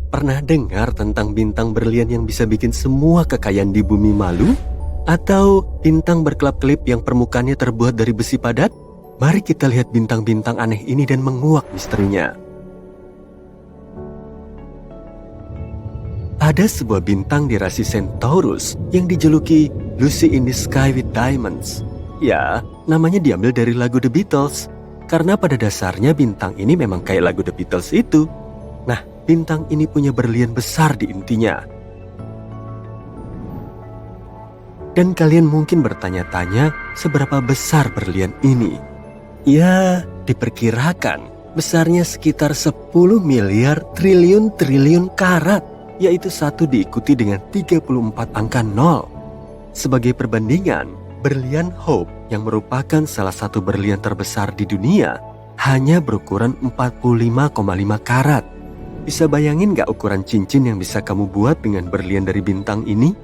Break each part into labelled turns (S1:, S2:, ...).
S1: Pernah dengar tentang bintang berlian yang bisa bikin semua kekayaan di bumi malu? Atau bintang berkelap-kelip yang permukaannya terbuat dari besi padat? Mari kita lihat bintang-bintang aneh ini dan menguak misterinya. Ada sebuah bintang di rasi Centaurus yang dijuluki Lucy in the Sky with Diamonds. Ya, namanya diambil dari lagu The Beatles. Karena pada dasarnya bintang ini memang kayak lagu The Beatles itu. Nah, bintang ini punya berlian besar di intinya. Dan kalian mungkin bertanya-tanya seberapa besar berlian ini. Ya, diperkirakan besarnya sekitar 10 miliar triliun karat, yaitu 1 diikuti dengan 34 angka 0. Sebagai perbandingan, berlian Hope yang merupakan salah satu berlian terbesar di dunia hanya berukuran 45,5 karat. Bisa bayangin gak ukuran cincin yang bisa kamu buat dengan berlian dari bintang ini?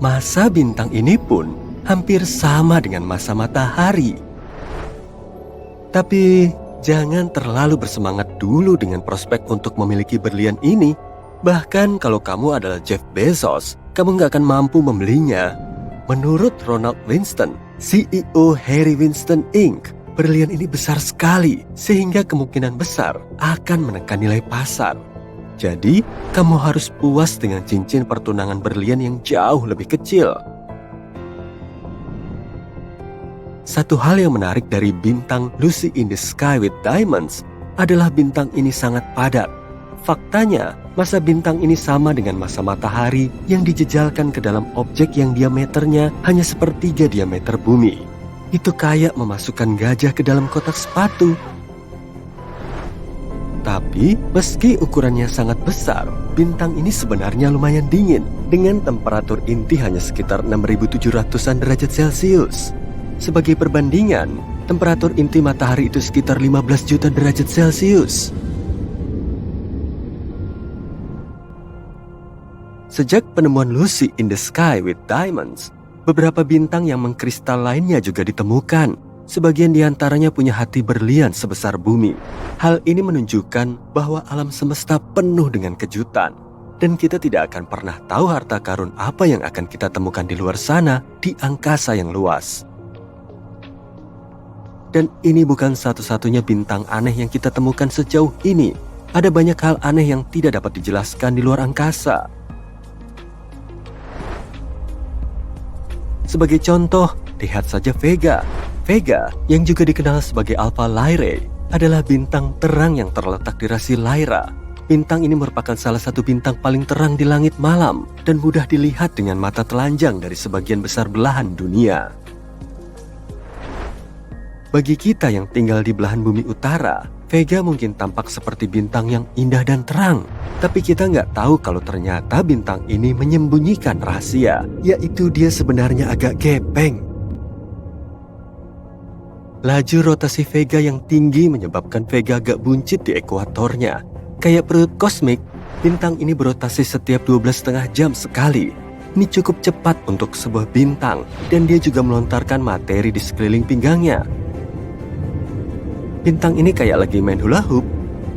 S1: Massa bintang ini pun hampir sama dengan massa matahari. Tapi jangan terlalu bersemangat dulu dengan prospek untuk memiliki berlian ini. Bahkan kalau kamu adalah Jeff Bezos, kamu gak akan mampu membelinya. Menurut Ronald Winston, CEO Harry Winston Inc., berlian ini besar sekali sehingga kemungkinan besar akan menekan nilai pasar. Jadi, kamu harus puas dengan cincin pertunangan berlian yang jauh lebih kecil. Satu hal yang menarik dari bintang Lucy in the Sky with Diamonds adalah bintang ini sangat padat. Faktanya, massa bintang ini sama dengan massa matahari yang dijejalkan ke dalam objek yang diameternya hanya sepertiga diameter bumi. Itu kayak memasukkan gajah ke dalam kotak sepatu. Tapi, meski ukurannya sangat besar, bintang ini sebenarnya lumayan dingin dengan temperatur inti hanya sekitar 6.700-an derajat Celcius. Sebagai perbandingan, temperatur inti matahari itu sekitar 15 juta derajat Celcius. Sejak penemuan Lucy in the Sky with Diamonds, beberapa bintang yang mengkristal lainnya juga ditemukan. Sebagian diantaranya punya hati berlian sebesar bumi. Hal ini menunjukkan bahwa alam semesta penuh dengan kejutan. Dan kita tidak akan pernah tahu harta karun apa yang akan kita temukan di luar sana di angkasa yang luas. Dan ini bukan satu-satunya bintang aneh yang kita temukan sejauh ini. Ada banyak hal aneh yang tidak dapat dijelaskan di luar angkasa. Sebagai contoh, lihat saja Vega. Vega, yang juga dikenal sebagai Alpha Lyrae, adalah bintang terang yang terletak di rasi Lyra. Bintang ini merupakan salah satu bintang paling terang di langit malam dan mudah dilihat dengan mata telanjang dari sebagian besar belahan dunia. Bagi kita yang tinggal di belahan bumi utara, Vega mungkin tampak seperti bintang yang indah dan terang. Tapi kita nggak tahu kalau ternyata bintang ini menyembunyikan rahasia, yaitu dia sebenarnya agak gepeng. Laju rotasi Vega yang tinggi menyebabkan Vega agak buncit di ekuatornya. Kayak perut kosmik, bintang ini berotasi setiap 12,5 jam sekali. Ini cukup cepat untuk sebuah bintang, dan dia juga melontarkan materi di sekeliling pinggangnya. Bintang ini kayak lagi main hula hoop.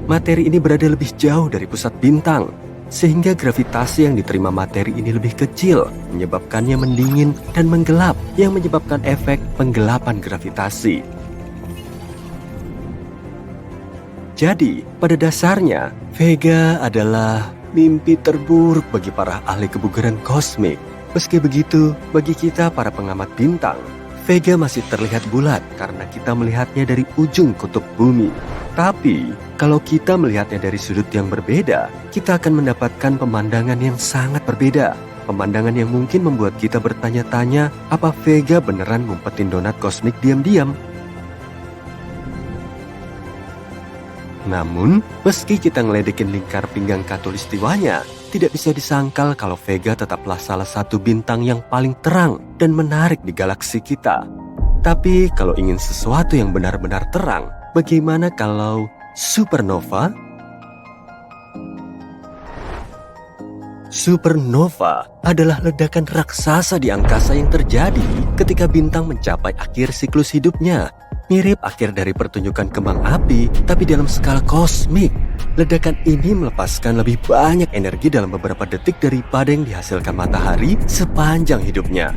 S1: Materi ini berada lebih jauh dari pusat bintang, sehingga gravitasi yang diterima materi ini lebih kecil, menyebabkannya mendingin dan menggelap, yang menyebabkan efek penggelapan gravitasi. Jadi, pada dasarnya, Vega adalah mimpi terburuk bagi para ahli kebugaran kosmik. Meski begitu, bagi kita para pengamat bintang, Vega masih terlihat bulat karena kita melihatnya dari ujung kutub bumi. Tapi, kalau kita melihatnya dari sudut yang berbeda, kita akan mendapatkan pemandangan yang sangat berbeda. Pemandangan yang mungkin membuat kita bertanya-tanya, apa Vega beneran ngumpetin donat kosmik diam-diam? Namun, meski kita ngeledekin lingkar pinggang khatulistiwanya, tidak bisa disangkal kalau Vega tetaplah salah satu bintang yang paling terang dan menarik di galaksi kita. Tapi kalau ingin sesuatu yang benar-benar terang, bagaimana kalau supernova? Supernova adalah ledakan raksasa di angkasa yang terjadi ketika bintang mencapai akhir siklus hidupnya. Mirip akhir dari pertunjukan kembang api, tapi dalam skala kosmik. Ledakan ini melepaskan lebih banyak energi dalam beberapa detik daripada yang dihasilkan matahari sepanjang hidupnya.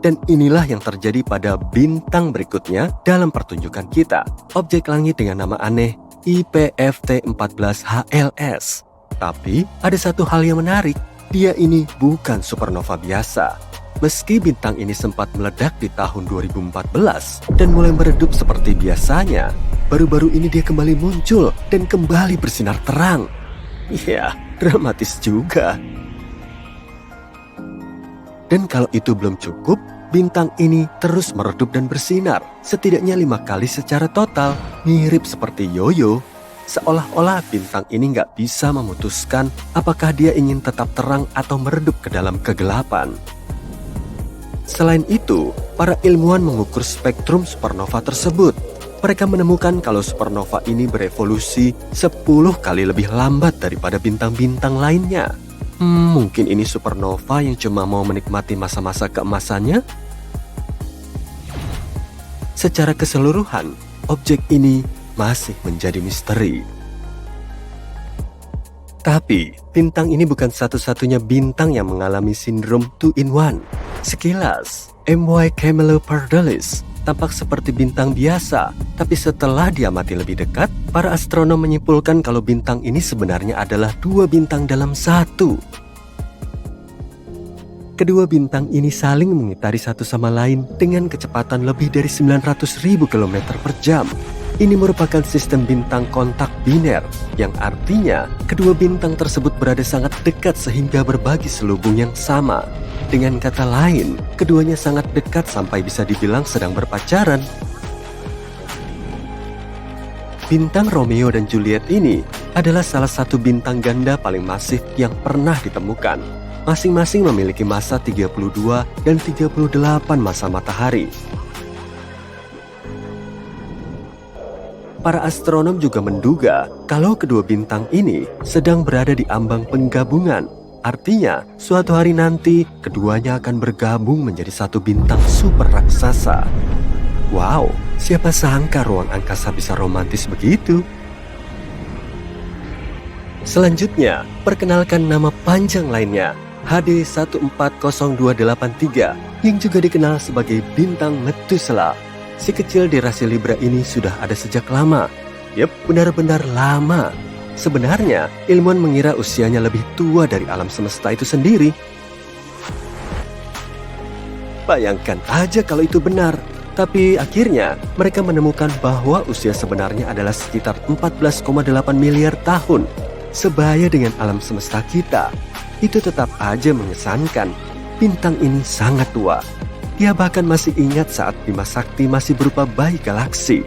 S1: Dan inilah yang terjadi pada bintang berikutnya dalam pertunjukan kita. Objek langit dengan nama aneh IPFT14HLS. Tapi ada satu hal yang menarik, dia ini bukan supernova biasa. Meski bintang ini sempat meledak di tahun 2014 dan mulai meredup seperti biasanya, baru-baru ini dia kembali muncul dan kembali bersinar terang. Iya, dramatis juga. Dan kalau itu belum cukup, bintang ini terus meredup dan bersinar, setidaknya 5 kali secara total, mirip seperti yoyo. Seolah-olah bintang ini nggak bisa memutuskan apakah dia ingin tetap terang atau meredup ke dalam kegelapan. Selain itu, para ilmuwan mengukur spektrum supernova tersebut. Mereka menemukan kalau supernova ini berevolusi 10 kali lebih lambat daripada bintang-bintang lainnya. Mungkin ini supernova yang cuma mau menikmati masa-masa keemasannya? Secara keseluruhan, objek ini masih menjadi misteri. Tapi, bintang ini bukan satu-satunya bintang yang mengalami sindrom 2-in-1. Sekilas, MY Camelopardalis tampak seperti bintang biasa, tapi setelah diamati lebih dekat, para astronom menyimpulkan kalau bintang ini sebenarnya adalah 2 bintang dalam 1. Kedua bintang ini saling mengitari satu sama lain dengan kecepatan lebih dari 900.000 km per jam. Ini merupakan sistem bintang kontak biner, yang artinya kedua bintang tersebut berada sangat dekat sehingga berbagi selubung yang sama. Dengan kata lain, keduanya sangat dekat sampai bisa dibilang sedang berpacaran. Bintang Romeo dan Juliet ini adalah salah satu bintang ganda paling masif yang pernah ditemukan. Masing-masing memiliki massa 32 dan 38 massa matahari. Para astronom juga menduga kalau kedua bintang ini sedang berada di ambang penggabungan. Artinya, suatu hari nanti keduanya akan bergabung menjadi satu bintang super raksasa. Wow, siapa sangka ruang angkasa bisa romantis begitu? Selanjutnya, perkenalkan nama panjang lainnya, HD 140283, yang juga dikenal sebagai bintang Methuselah. Si kecil di rasi Libra ini sudah ada sejak lama. Yep, benar-benar lama. Sebenarnya, ilmuwan mengira usianya lebih tua dari alam semesta itu sendiri. Bayangkan aja kalau itu benar. Tapi akhirnya, mereka menemukan bahwa usia sebenarnya adalah sekitar 14,8 miliar tahun. Sebaya dengan alam semesta kita. Itu tetap aja mengesankan. Bintang ini sangat tua. Dia bahkan masih ingat saat Bima Sakti masih berupa bayi galaksi.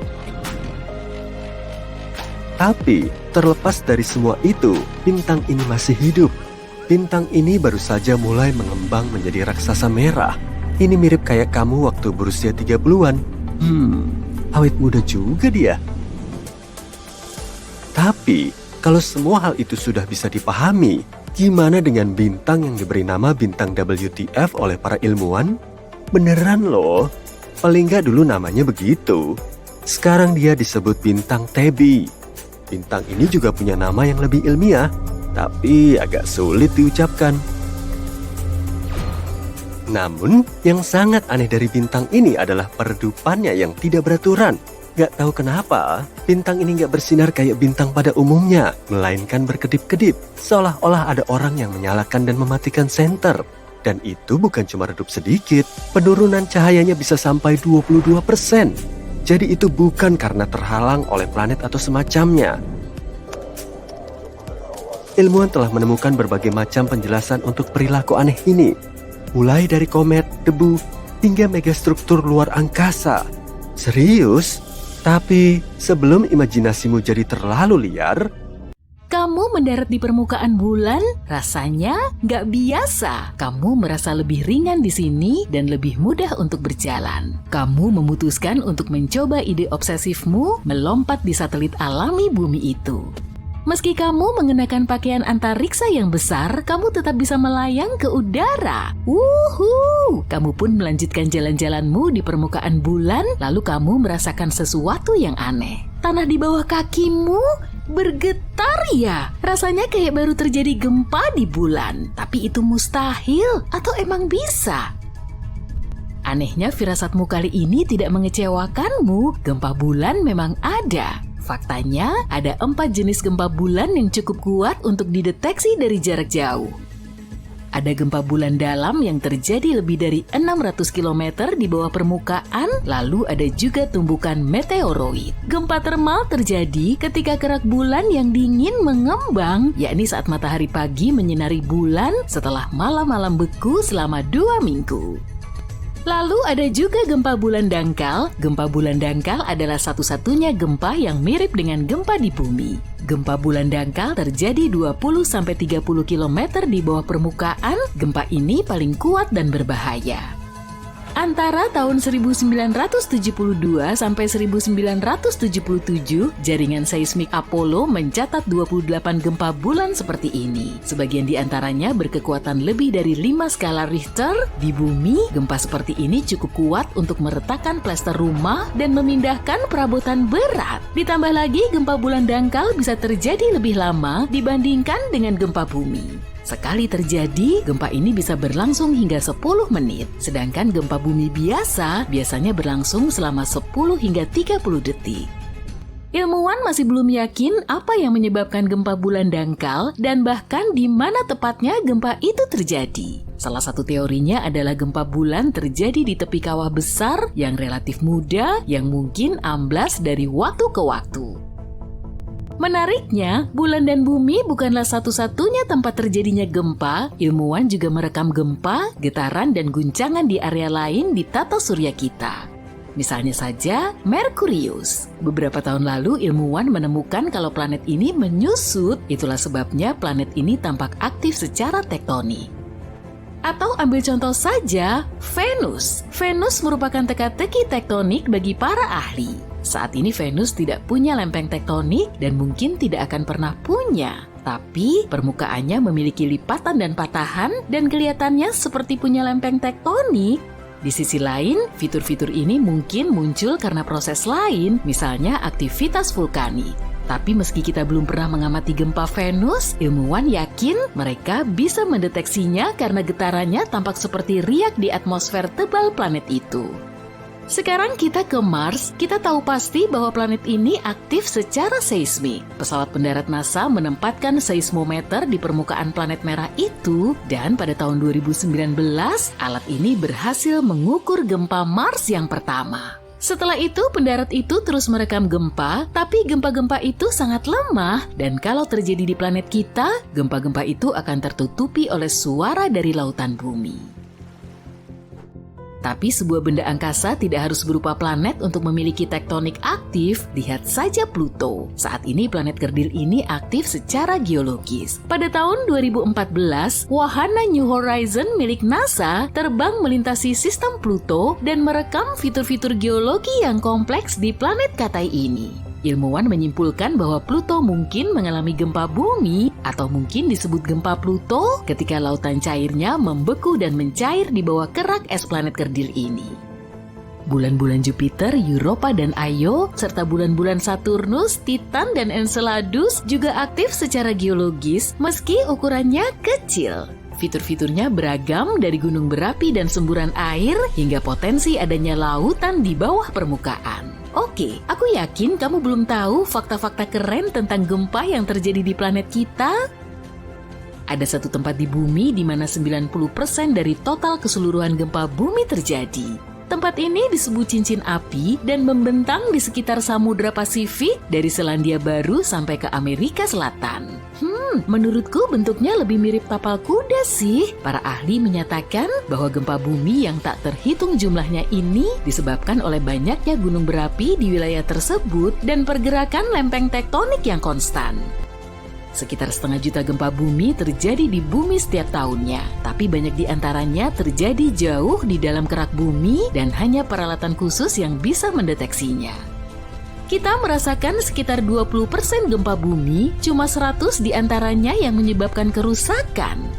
S1: Tapi, terlepas dari semua itu, bintang ini masih hidup. Bintang ini baru saja mulai mengembang menjadi raksasa merah. Ini mirip kayak kamu waktu berusia 30-an. Awet muda juga dia. Tapi, kalau semua hal itu sudah bisa dipahami, gimana dengan bintang yang diberi nama bintang WTF oleh para ilmuwan? Beneran loh, paling nggak dulu namanya begitu. Sekarang dia disebut bintang Tebi. Bintang ini juga punya nama yang lebih ilmiah, tapi agak sulit diucapkan. Namun, yang sangat aneh dari bintang ini adalah peredupannya yang tidak beraturan. Gak tahu kenapa, bintang ini gak bersinar kayak bintang pada umumnya, melainkan berkedip-kedip, seolah-olah ada orang yang menyalakan dan mematikan senter. Dan itu bukan cuma redup sedikit, penurunan cahayanya bisa sampai 22%. Jadi itu bukan karena terhalang oleh planet atau semacamnya. Ilmuwan telah menemukan berbagai macam penjelasan untuk perilaku aneh ini. Mulai dari komet, debu, hingga megastruktur luar angkasa. Serius? Tapi sebelum imajinasimu jadi terlalu liar,
S2: kamu mendarat di permukaan bulan, rasanya nggak biasa. Kamu merasa lebih ringan di sini dan lebih mudah untuk berjalan. Kamu memutuskan untuk mencoba ide obsesifmu melompat di satelit alami bumi itu. Meski kamu mengenakan pakaian antariksa yang besar, kamu tetap bisa melayang ke udara. Wuhu! Kamu pun melanjutkan jalan-jalanmu di permukaan bulan, lalu kamu merasakan sesuatu yang aneh. Tanah di bawah kakimu bergetar ya. Rasanya kayak baru terjadi gempa di bulan. Tapi itu mustahil atau emang bisa? Anehnya firasatmu kali ini tidak mengecewakanmu. Gempa bulan memang ada. Faktanya, ada 4 jenis gempa bulan yang cukup kuat untuk dideteksi dari jarak jauh. Ada gempa bulan dalam yang terjadi lebih dari 600 km di bawah permukaan, lalu ada juga tumbukan meteoroid. Gempa termal terjadi ketika kerak bulan yang dingin mengembang, yakni saat matahari pagi menyinari bulan setelah malam-malam beku selama 2 minggu. Lalu ada juga gempa bulan dangkal. Gempa bulan dangkal adalah satu-satunya gempa yang mirip dengan gempa di bumi. Gempa bulan dangkal terjadi 20-30 km di bawah permukaan. Gempa ini paling kuat dan berbahaya. Antara tahun 1972 sampai 1977, jaringan seismik Apollo mencatat 28 gempa bulan seperti ini. Sebagian di antaranya berkekuatan lebih dari 5 skala Richter. Di bumi, gempa seperti ini cukup kuat untuk meretakkan plester rumah dan memindahkan perabotan berat. Ditambah lagi, gempa bulan dangkal bisa terjadi lebih lama dibandingkan dengan gempa bumi. Sekali terjadi, gempa ini bisa berlangsung hingga 10 menit, sedangkan gempa bumi biasanya berlangsung selama 10 hingga 30 detik. Ilmuwan masih belum yakin apa yang menyebabkan gempa bulan dangkal dan bahkan di mana tepatnya gempa itu terjadi. Salah satu teorinya adalah gempa bulan terjadi di tepi kawah besar yang relatif muda yang mungkin amblas dari waktu ke waktu. Menariknya, bulan dan bumi bukanlah satu-satunya tempat terjadinya gempa. Ilmuwan juga merekam gempa, getaran, dan guncangan di area lain di tata surya kita. Misalnya saja, Merkurius. Beberapa tahun lalu, ilmuwan menemukan kalau planet ini menyusut. Itulah sebabnya planet ini tampak aktif secara tektonik. Atau ambil contoh saja, Venus. Venus merupakan teka-teki tektonik bagi para ahli. Saat ini Venus tidak punya lempeng tektonik dan mungkin tidak akan pernah punya. Tapi permukaannya memiliki lipatan dan patahan dan kelihatannya seperti punya lempeng tektonik. Di sisi lain, fitur-fitur ini mungkin muncul karena proses lain, misalnya aktivitas vulkanik. Tapi meski kita belum pernah mengamati gempa Venus, ilmuwan yakin mereka bisa mendeteksinya karena getarannya tampak seperti riak di atmosfer tebal planet itu. Sekarang kita ke Mars, kita tahu pasti bahwa planet ini aktif secara seismik. Pesawat pendarat NASA menempatkan seismometer di permukaan planet merah itu, dan pada tahun 2019, alat ini berhasil mengukur gempa Mars yang pertama. Setelah itu, pendarat itu terus merekam gempa, tapi gempa-gempa itu sangat lemah, dan kalau terjadi di planet kita, gempa-gempa itu akan tertutupi oleh suara dari lautan bumi. Tapi sebuah benda angkasa tidak harus berupa planet untuk memiliki tektonik aktif. Lihat saja Pluto. Saat ini planet kerdil ini aktif secara geologis. Pada tahun 2014, wahana New Horizon milik NASA terbang melintasi sistem Pluto dan merekam fitur-fitur geologi yang kompleks di planet Katai ini. Ilmuwan menyimpulkan bahwa Pluto mungkin mengalami gempa bumi atau mungkin disebut gempa Pluto ketika lautan cairnya membeku dan mencair di bawah kerak es planet kerdil ini. Bulan-bulan Jupiter, Europa, dan Io, serta bulan-bulan Saturnus, Titan, dan Enceladus juga aktif secara geologis meski ukurannya kecil. Fitur-fiturnya beragam dari gunung berapi dan semburan air hingga potensi adanya lautan di bawah permukaan. Oke, aku yakin kamu belum tahu fakta-fakta keren tentang gempa yang terjadi di planet kita. Ada satu tempat di bumi di mana 90% dari total keseluruhan gempa bumi terjadi. Tempat ini disebut cincin api dan membentang di sekitar Samudra Pasifik dari Selandia Baru sampai ke Amerika Selatan. Menurutku bentuknya lebih mirip tapal kuda sih. Para ahli menyatakan bahwa gempa bumi yang tak terhitung jumlahnya ini disebabkan oleh banyaknya gunung berapi di wilayah tersebut dan pergerakan lempeng tektonik yang konstan. Sekitar 1,5 juta gempa bumi terjadi di bumi setiap tahunnya, tapi banyak di antaranya terjadi jauh di dalam kerak bumi dan hanya peralatan khusus yang bisa mendeteksinya. Kita merasakan sekitar 20% gempa bumi, cuma 100 diantaranya yang menyebabkan kerusakan.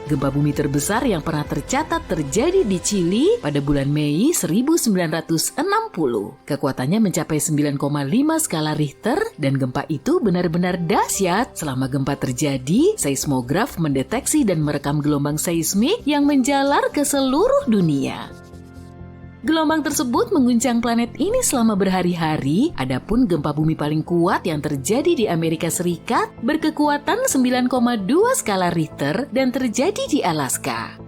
S2: Gempa bumi terbesar yang pernah tercatat terjadi di Chili pada bulan Mei 1960. Kekuatannya mencapai 9,5 skala Richter dan gempa itu benar-benar dahsyat. Selama gempa terjadi, seismograf mendeteksi dan merekam gelombang seismik yang menjalar ke seluruh dunia. Gelombang tersebut mengguncang planet ini selama berhari-hari. Adapun gempa bumi paling kuat yang terjadi di Amerika Serikat berkekuatan 9,2 skala Richter dan terjadi di Alaska.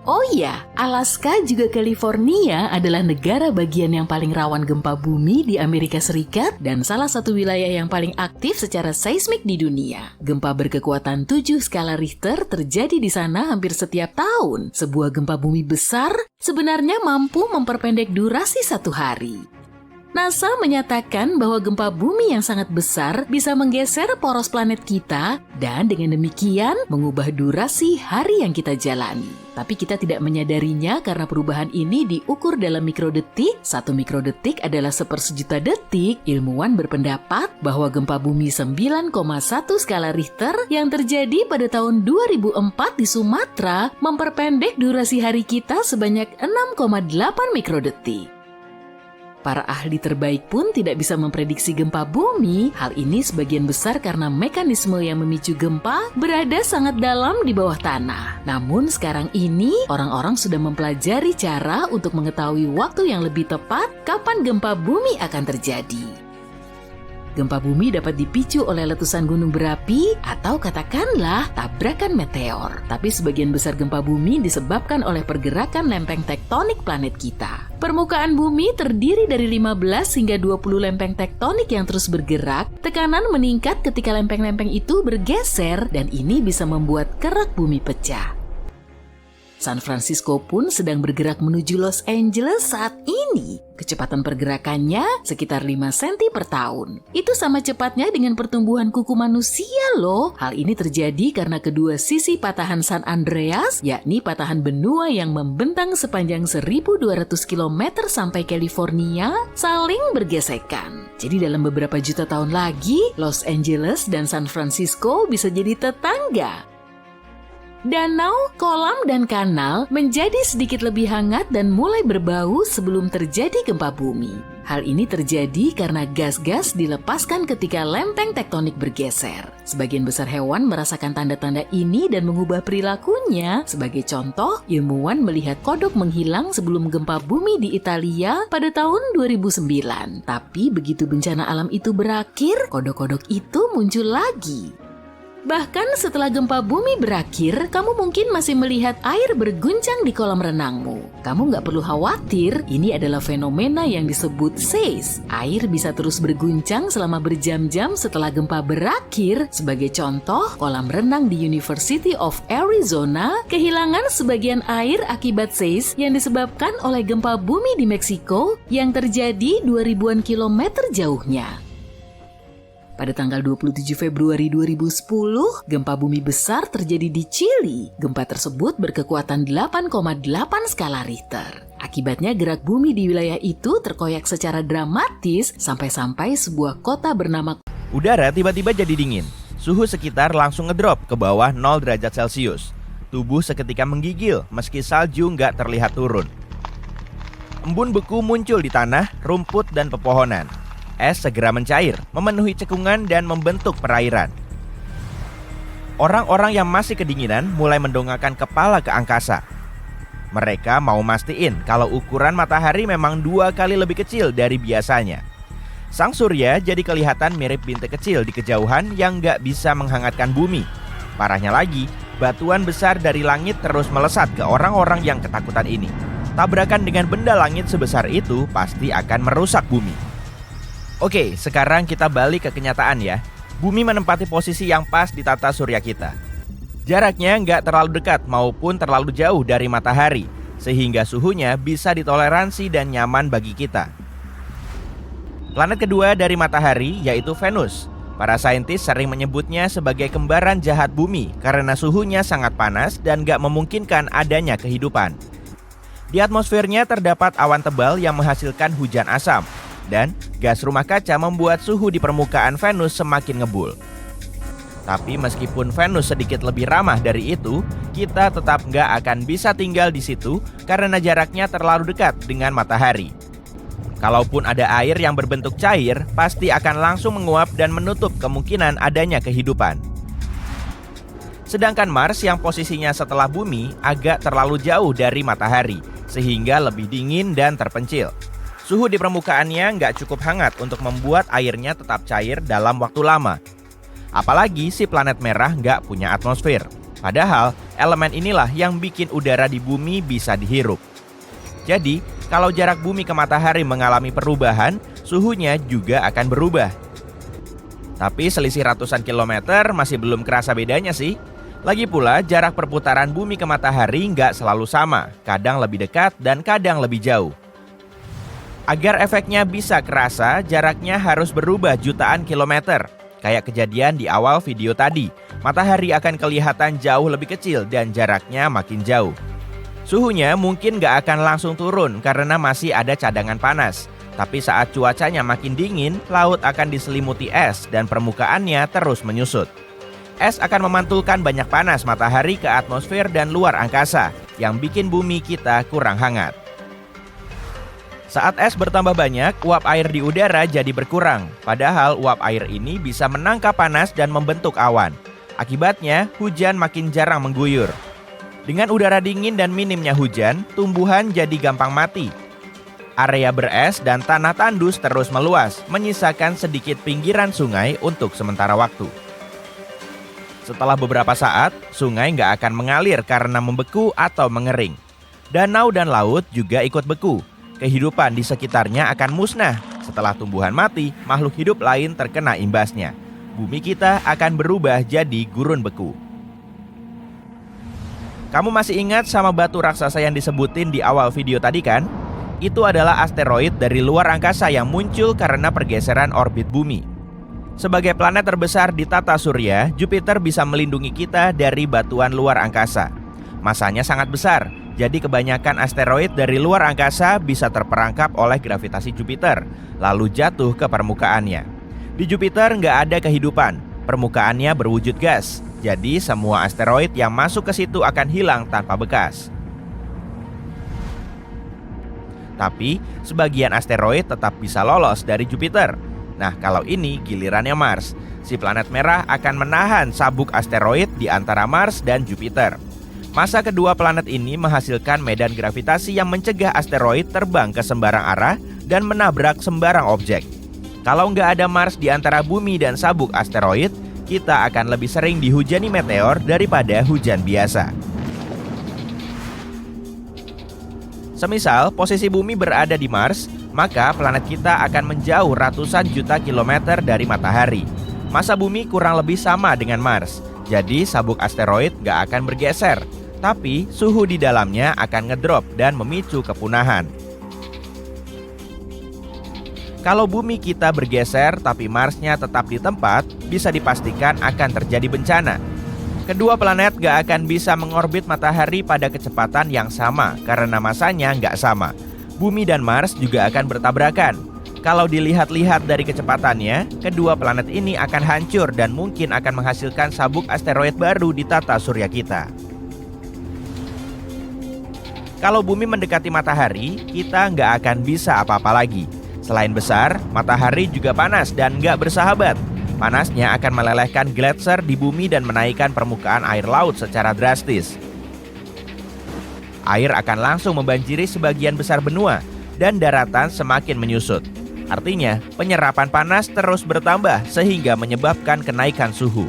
S2: Oh iya, Alaska juga California adalah negara bagian yang paling rawan gempa bumi di Amerika Serikat dan salah satu wilayah yang paling aktif secara seismik di dunia. Gempa berkekuatan 7 skala Richter terjadi di sana hampir setiap tahun. Sebuah gempa bumi besar sebenarnya mampu memperpendek durasi 1 hari. NASA menyatakan bahwa gempa bumi yang sangat besar bisa menggeser poros planet kita dan dengan demikian mengubah durasi hari yang kita jalani. Tapi kita tidak menyadarinya karena perubahan ini diukur dalam mikrodetik. 1 mikrodetik adalah sepersejuta detik. Ilmuwan berpendapat bahwa gempa bumi 9,1 skala Richter yang terjadi pada tahun 2004 di Sumatera memperpendek durasi hari kita sebanyak 6,8 mikrodetik. Para ahli terbaik pun tidak bisa memprediksi gempa bumi. Hal ini sebagian besar karena mekanisme yang memicu gempa berada sangat dalam di bawah tanah. Namun sekarang ini orang-orang sudah mempelajari cara untuk mengetahui waktu yang lebih tepat kapan gempa bumi akan terjadi. Gempa bumi dapat dipicu oleh letusan gunung berapi atau katakanlah tabrakan meteor. Tapi sebagian besar gempa bumi disebabkan oleh pergerakan lempeng tektonik planet kita. Permukaan bumi terdiri dari 15 hingga 20 lempeng tektonik yang terus bergerak. Tekanan meningkat ketika lempeng-lempeng itu bergeser dan ini bisa membuat kerak bumi pecah. San Francisco pun sedang bergerak menuju Los Angeles saat ini. Kecepatan pergerakannya sekitar 5 cm per tahun. Itu sama cepatnya dengan pertumbuhan kuku manusia loh. Hal ini terjadi karena kedua sisi patahan San Andreas, yakni patahan benua yang membentang sepanjang 1.200 km sampai California, saling bergesekan. Jadi dalam beberapa juta tahun lagi, Los Angeles dan San Francisco bisa jadi tetangga. Danau, kolam, dan kanal menjadi sedikit lebih hangat dan mulai berbau sebelum terjadi gempa bumi. Hal ini terjadi karena gas-gas dilepaskan ketika lempeng tektonik bergeser. Sebagian besar hewan merasakan tanda-tanda ini dan mengubah perilakunya. Sebagai contoh, ilmuwan melihat kodok menghilang sebelum gempa bumi di Italia pada tahun 2009. Tapi begitu bencana alam itu berakhir, kodok-kodok itu muncul lagi. Bahkan setelah gempa bumi berakhir, kamu mungkin masih melihat air berguncang di kolam renangmu. Kamu nggak perlu khawatir, ini adalah fenomena yang disebut seis. Air bisa terus berguncang selama berjam-jam setelah gempa berakhir. Sebagai contoh, kolam renang di University of Arizona kehilangan sebagian air akibat seis yang disebabkan oleh gempa bumi di Meksiko yang terjadi 2000-an kilometer jauhnya. Pada tanggal 27 Februari 2010, gempa bumi besar terjadi di Chili. Gempa tersebut berkekuatan 8,8 skala Richter. Akibatnya gerak bumi di wilayah itu terkoyak secara dramatis sampai-sampai sebuah kota bernama...
S3: Udara tiba-tiba jadi dingin. Suhu sekitar langsung ngedrop ke bawah 0 derajat Celcius. Tubuh seketika menggigil meski salju nggak terlihat turun. Embun beku muncul di tanah, rumput, dan pepohonan. Es segera mencair, memenuhi cekungan dan membentuk perairan. Orang-orang yang masih kedinginan mulai mendongakkan kepala ke angkasa. Mereka mau mastiin kalau ukuran matahari memang 2 kali lebih kecil dari biasanya. Sang surya jadi kelihatan mirip bintik kecil di kejauhan yang gak bisa menghangatkan bumi. Parahnya lagi, batuan besar dari langit terus melesat ke orang-orang yang ketakutan ini. Tabrakan dengan benda langit sebesar itu pasti akan merusak bumi. Oke, sekarang kita balik ke kenyataan ya. Bumi menempati posisi yang pas di tata surya kita. Jaraknya nggak terlalu dekat maupun terlalu jauh dari matahari, sehingga suhunya bisa ditoleransi dan nyaman bagi kita. Planet kedua dari matahari yaitu Venus. Para saintis sering menyebutnya sebagai kembaran jahat bumi karena suhunya sangat panas dan nggak memungkinkan adanya kehidupan. Di atmosfernya terdapat awan tebal yang menghasilkan hujan asam. Dan gas rumah kaca membuat suhu di permukaan Venus semakin ngebul. Tapi meskipun Venus sedikit lebih ramah dari itu, kita tetap nggak akan bisa tinggal di situ karena jaraknya terlalu dekat dengan matahari. Kalaupun ada air yang berbentuk cair, pasti akan langsung menguap dan menutup kemungkinan adanya kehidupan. Sedangkan Mars yang posisinya setelah bumi agak terlalu jauh dari matahari, sehingga lebih dingin dan terpencil. Suhu di permukaannya nggak cukup hangat untuk membuat airnya tetap cair dalam waktu lama. Apalagi si planet merah nggak punya atmosfer. Padahal elemen inilah yang bikin udara di bumi bisa dihirup. Jadi, kalau jarak bumi ke matahari mengalami perubahan, suhunya juga akan berubah. Tapi selisih ratusan kilometer masih belum kerasa bedanya sih. Lagi pula, jarak perputaran bumi ke matahari nggak selalu sama, kadang lebih dekat dan kadang lebih jauh. Agar efeknya bisa kerasa, jaraknya harus berubah jutaan kilometer. Kayak kejadian di awal video tadi, matahari akan kelihatan jauh lebih kecil dan jaraknya makin jauh. Suhunya mungkin nggak akan langsung turun karena masih ada cadangan panas. Tapi saat cuacanya makin dingin, laut akan diselimuti es dan permukaannya terus menyusut. Es akan memantulkan banyak panas matahari ke atmosfer dan luar angkasa, yang bikin bumi kita kurang hangat. Saat es bertambah banyak, uap air di udara jadi berkurang. Padahal uap air ini bisa menangkap panas dan membentuk awan. Akibatnya, hujan makin jarang mengguyur. Dengan udara dingin dan minimnya hujan, tumbuhan jadi gampang mati. Area beres dan tanah tandus terus meluas, menyisakan sedikit pinggiran sungai untuk sementara waktu. Setelah beberapa saat, sungai nggak akan mengalir karena membeku atau mengering. Danau dan laut juga ikut beku. Kehidupan di sekitarnya akan musnah. Setelah tumbuhan mati, makhluk hidup lain terkena imbasnya. Bumi kita akan berubah jadi gurun beku. Kamu masih ingat sama batu raksasa yang disebutin di awal video tadi kan? Itu adalah asteroid dari luar angkasa yang muncul karena pergeseran orbit bumi. Sebagai planet terbesar di tata surya, Jupiter bisa melindungi kita dari batuan luar angkasa. Masanya sangat besar, jadi kebanyakan asteroid dari luar angkasa bisa terperangkap oleh gravitasi Jupiter, lalu jatuh ke permukaannya. Di Jupiter nggak ada kehidupan, permukaannya berwujud gas. Jadi semua asteroid yang masuk ke situ akan hilang tanpa bekas. Tapi sebagian asteroid tetap bisa lolos dari Jupiter. Nah, kalau ini gilirannya Mars. Si planet merah akan menahan sabuk asteroid di antara Mars dan Jupiter. Massa kedua planet ini menghasilkan medan gravitasi yang mencegah asteroid terbang ke sembarang arah dan menabrak sembarang objek. Kalau nggak ada Mars di antara bumi dan sabuk asteroid, kita akan lebih sering dihujani meteor daripada hujan biasa. Semisal posisi bumi berada di Mars, maka planet kita akan menjauh ratusan juta kilometer dari matahari. Massa bumi kurang lebih sama dengan Mars, jadi sabuk asteroid nggak akan bergeser. Tapi suhu di dalamnya akan ngedrop dan memicu kepunahan. Kalau bumi kita bergeser tapi Marsnya tetap di tempat, bisa dipastikan akan terjadi bencana. Kedua planet gak akan bisa mengorbit matahari pada kecepatan yang sama karena masanya gak sama. Bumi dan Mars juga akan bertabrakan. Kalau dilihat-lihat dari kecepatannya, kedua planet ini akan hancur dan mungkin akan menghasilkan sabuk asteroid baru di tata surya kita. Kalau bumi mendekati matahari, kita nggak akan bisa apa-apa lagi. Selain besar, matahari juga panas dan nggak bersahabat. Panasnya akan melelehkan gletser di bumi dan menaikkan permukaan air laut secara drastis. Air akan langsung membanjiri sebagian besar benua dan daratan semakin menyusut. Artinya, penyerapan panas terus bertambah sehingga menyebabkan kenaikan suhu.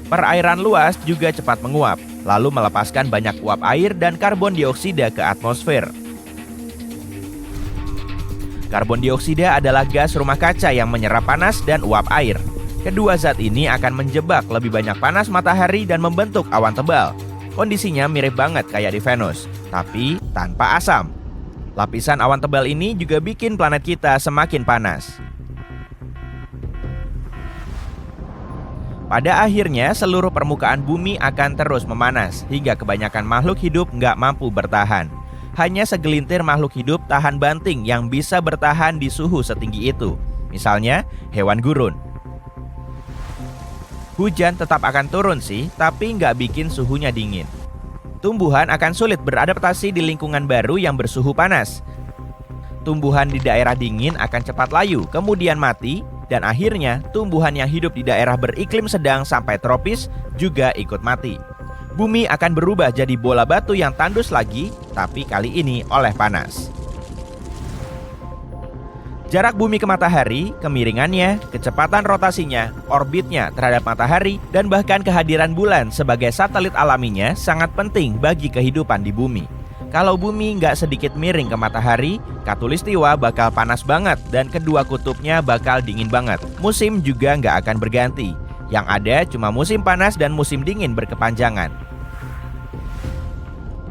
S3: Perairan luas juga cepat menguap, lalu melepaskan banyak uap air dan karbon dioksida ke atmosfer. Karbon dioksida adalah gas rumah kaca yang menyerap panas dan uap air. Kedua zat ini akan menjebak lebih banyak panas matahari dan membentuk awan tebal. Kondisinya mirip banget kayak di Venus, tapi tanpa asam. Lapisan awan tebal ini juga bikin planet kita semakin panas. Pada akhirnya, seluruh permukaan bumi akan terus memanas, hingga kebanyakan makhluk hidup nggak mampu bertahan. hanya segelintir makhluk hidup tahan banting yang bisa bertahan di suhu setinggi itu. Misalnya, hewan gurun. Hujan tetap akan turun sih, tapi nggak bikin suhunya dingin. Tumbuhan akan sulit beradaptasi di lingkungan baru yang bersuhu panas. Tumbuhan di daerah dingin akan cepat layu, kemudian mati, dan akhirnya tumbuhan yang hidup di daerah beriklim sedang sampai tropis juga ikut mati. Bumi akan berubah jadi bola batu yang tandus lagi, tapi kali ini oleh panas. Jarak bumi ke matahari, kemiringannya, kecepatan rotasinya, orbitnya terhadap matahari, dan bahkan kehadiran bulan sebagai satelit alaminya sangat penting bagi kehidupan di bumi. Kalau bumi nggak sedikit miring ke matahari, Khatulistiwa bakal panas banget dan kedua kutubnya bakal dingin banget. Musim juga nggak akan berganti. Yang ada cuma musim panas dan musim dingin berkepanjangan.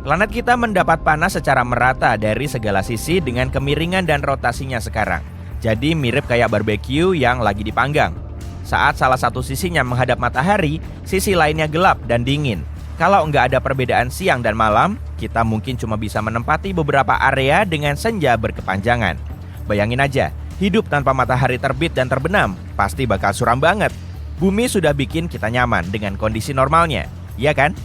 S3: Planet kita mendapat panas secara merata dari segala sisi dengan kemiringan dan rotasinya sekarang. Jadi mirip kayak barbeque yang lagi dipanggang. Saat salah satu sisinya menghadap matahari, sisi lainnya gelap dan dingin. Kalau nggak ada perbedaan siang dan malam, kita mungkin cuma bisa menempati beberapa area dengan senja berkepanjangan. Bayangin aja, hidup tanpa matahari terbit dan terbenam, pasti bakal suram banget. Bumi sudah bikin kita nyaman dengan kondisi normalnya, iya kan?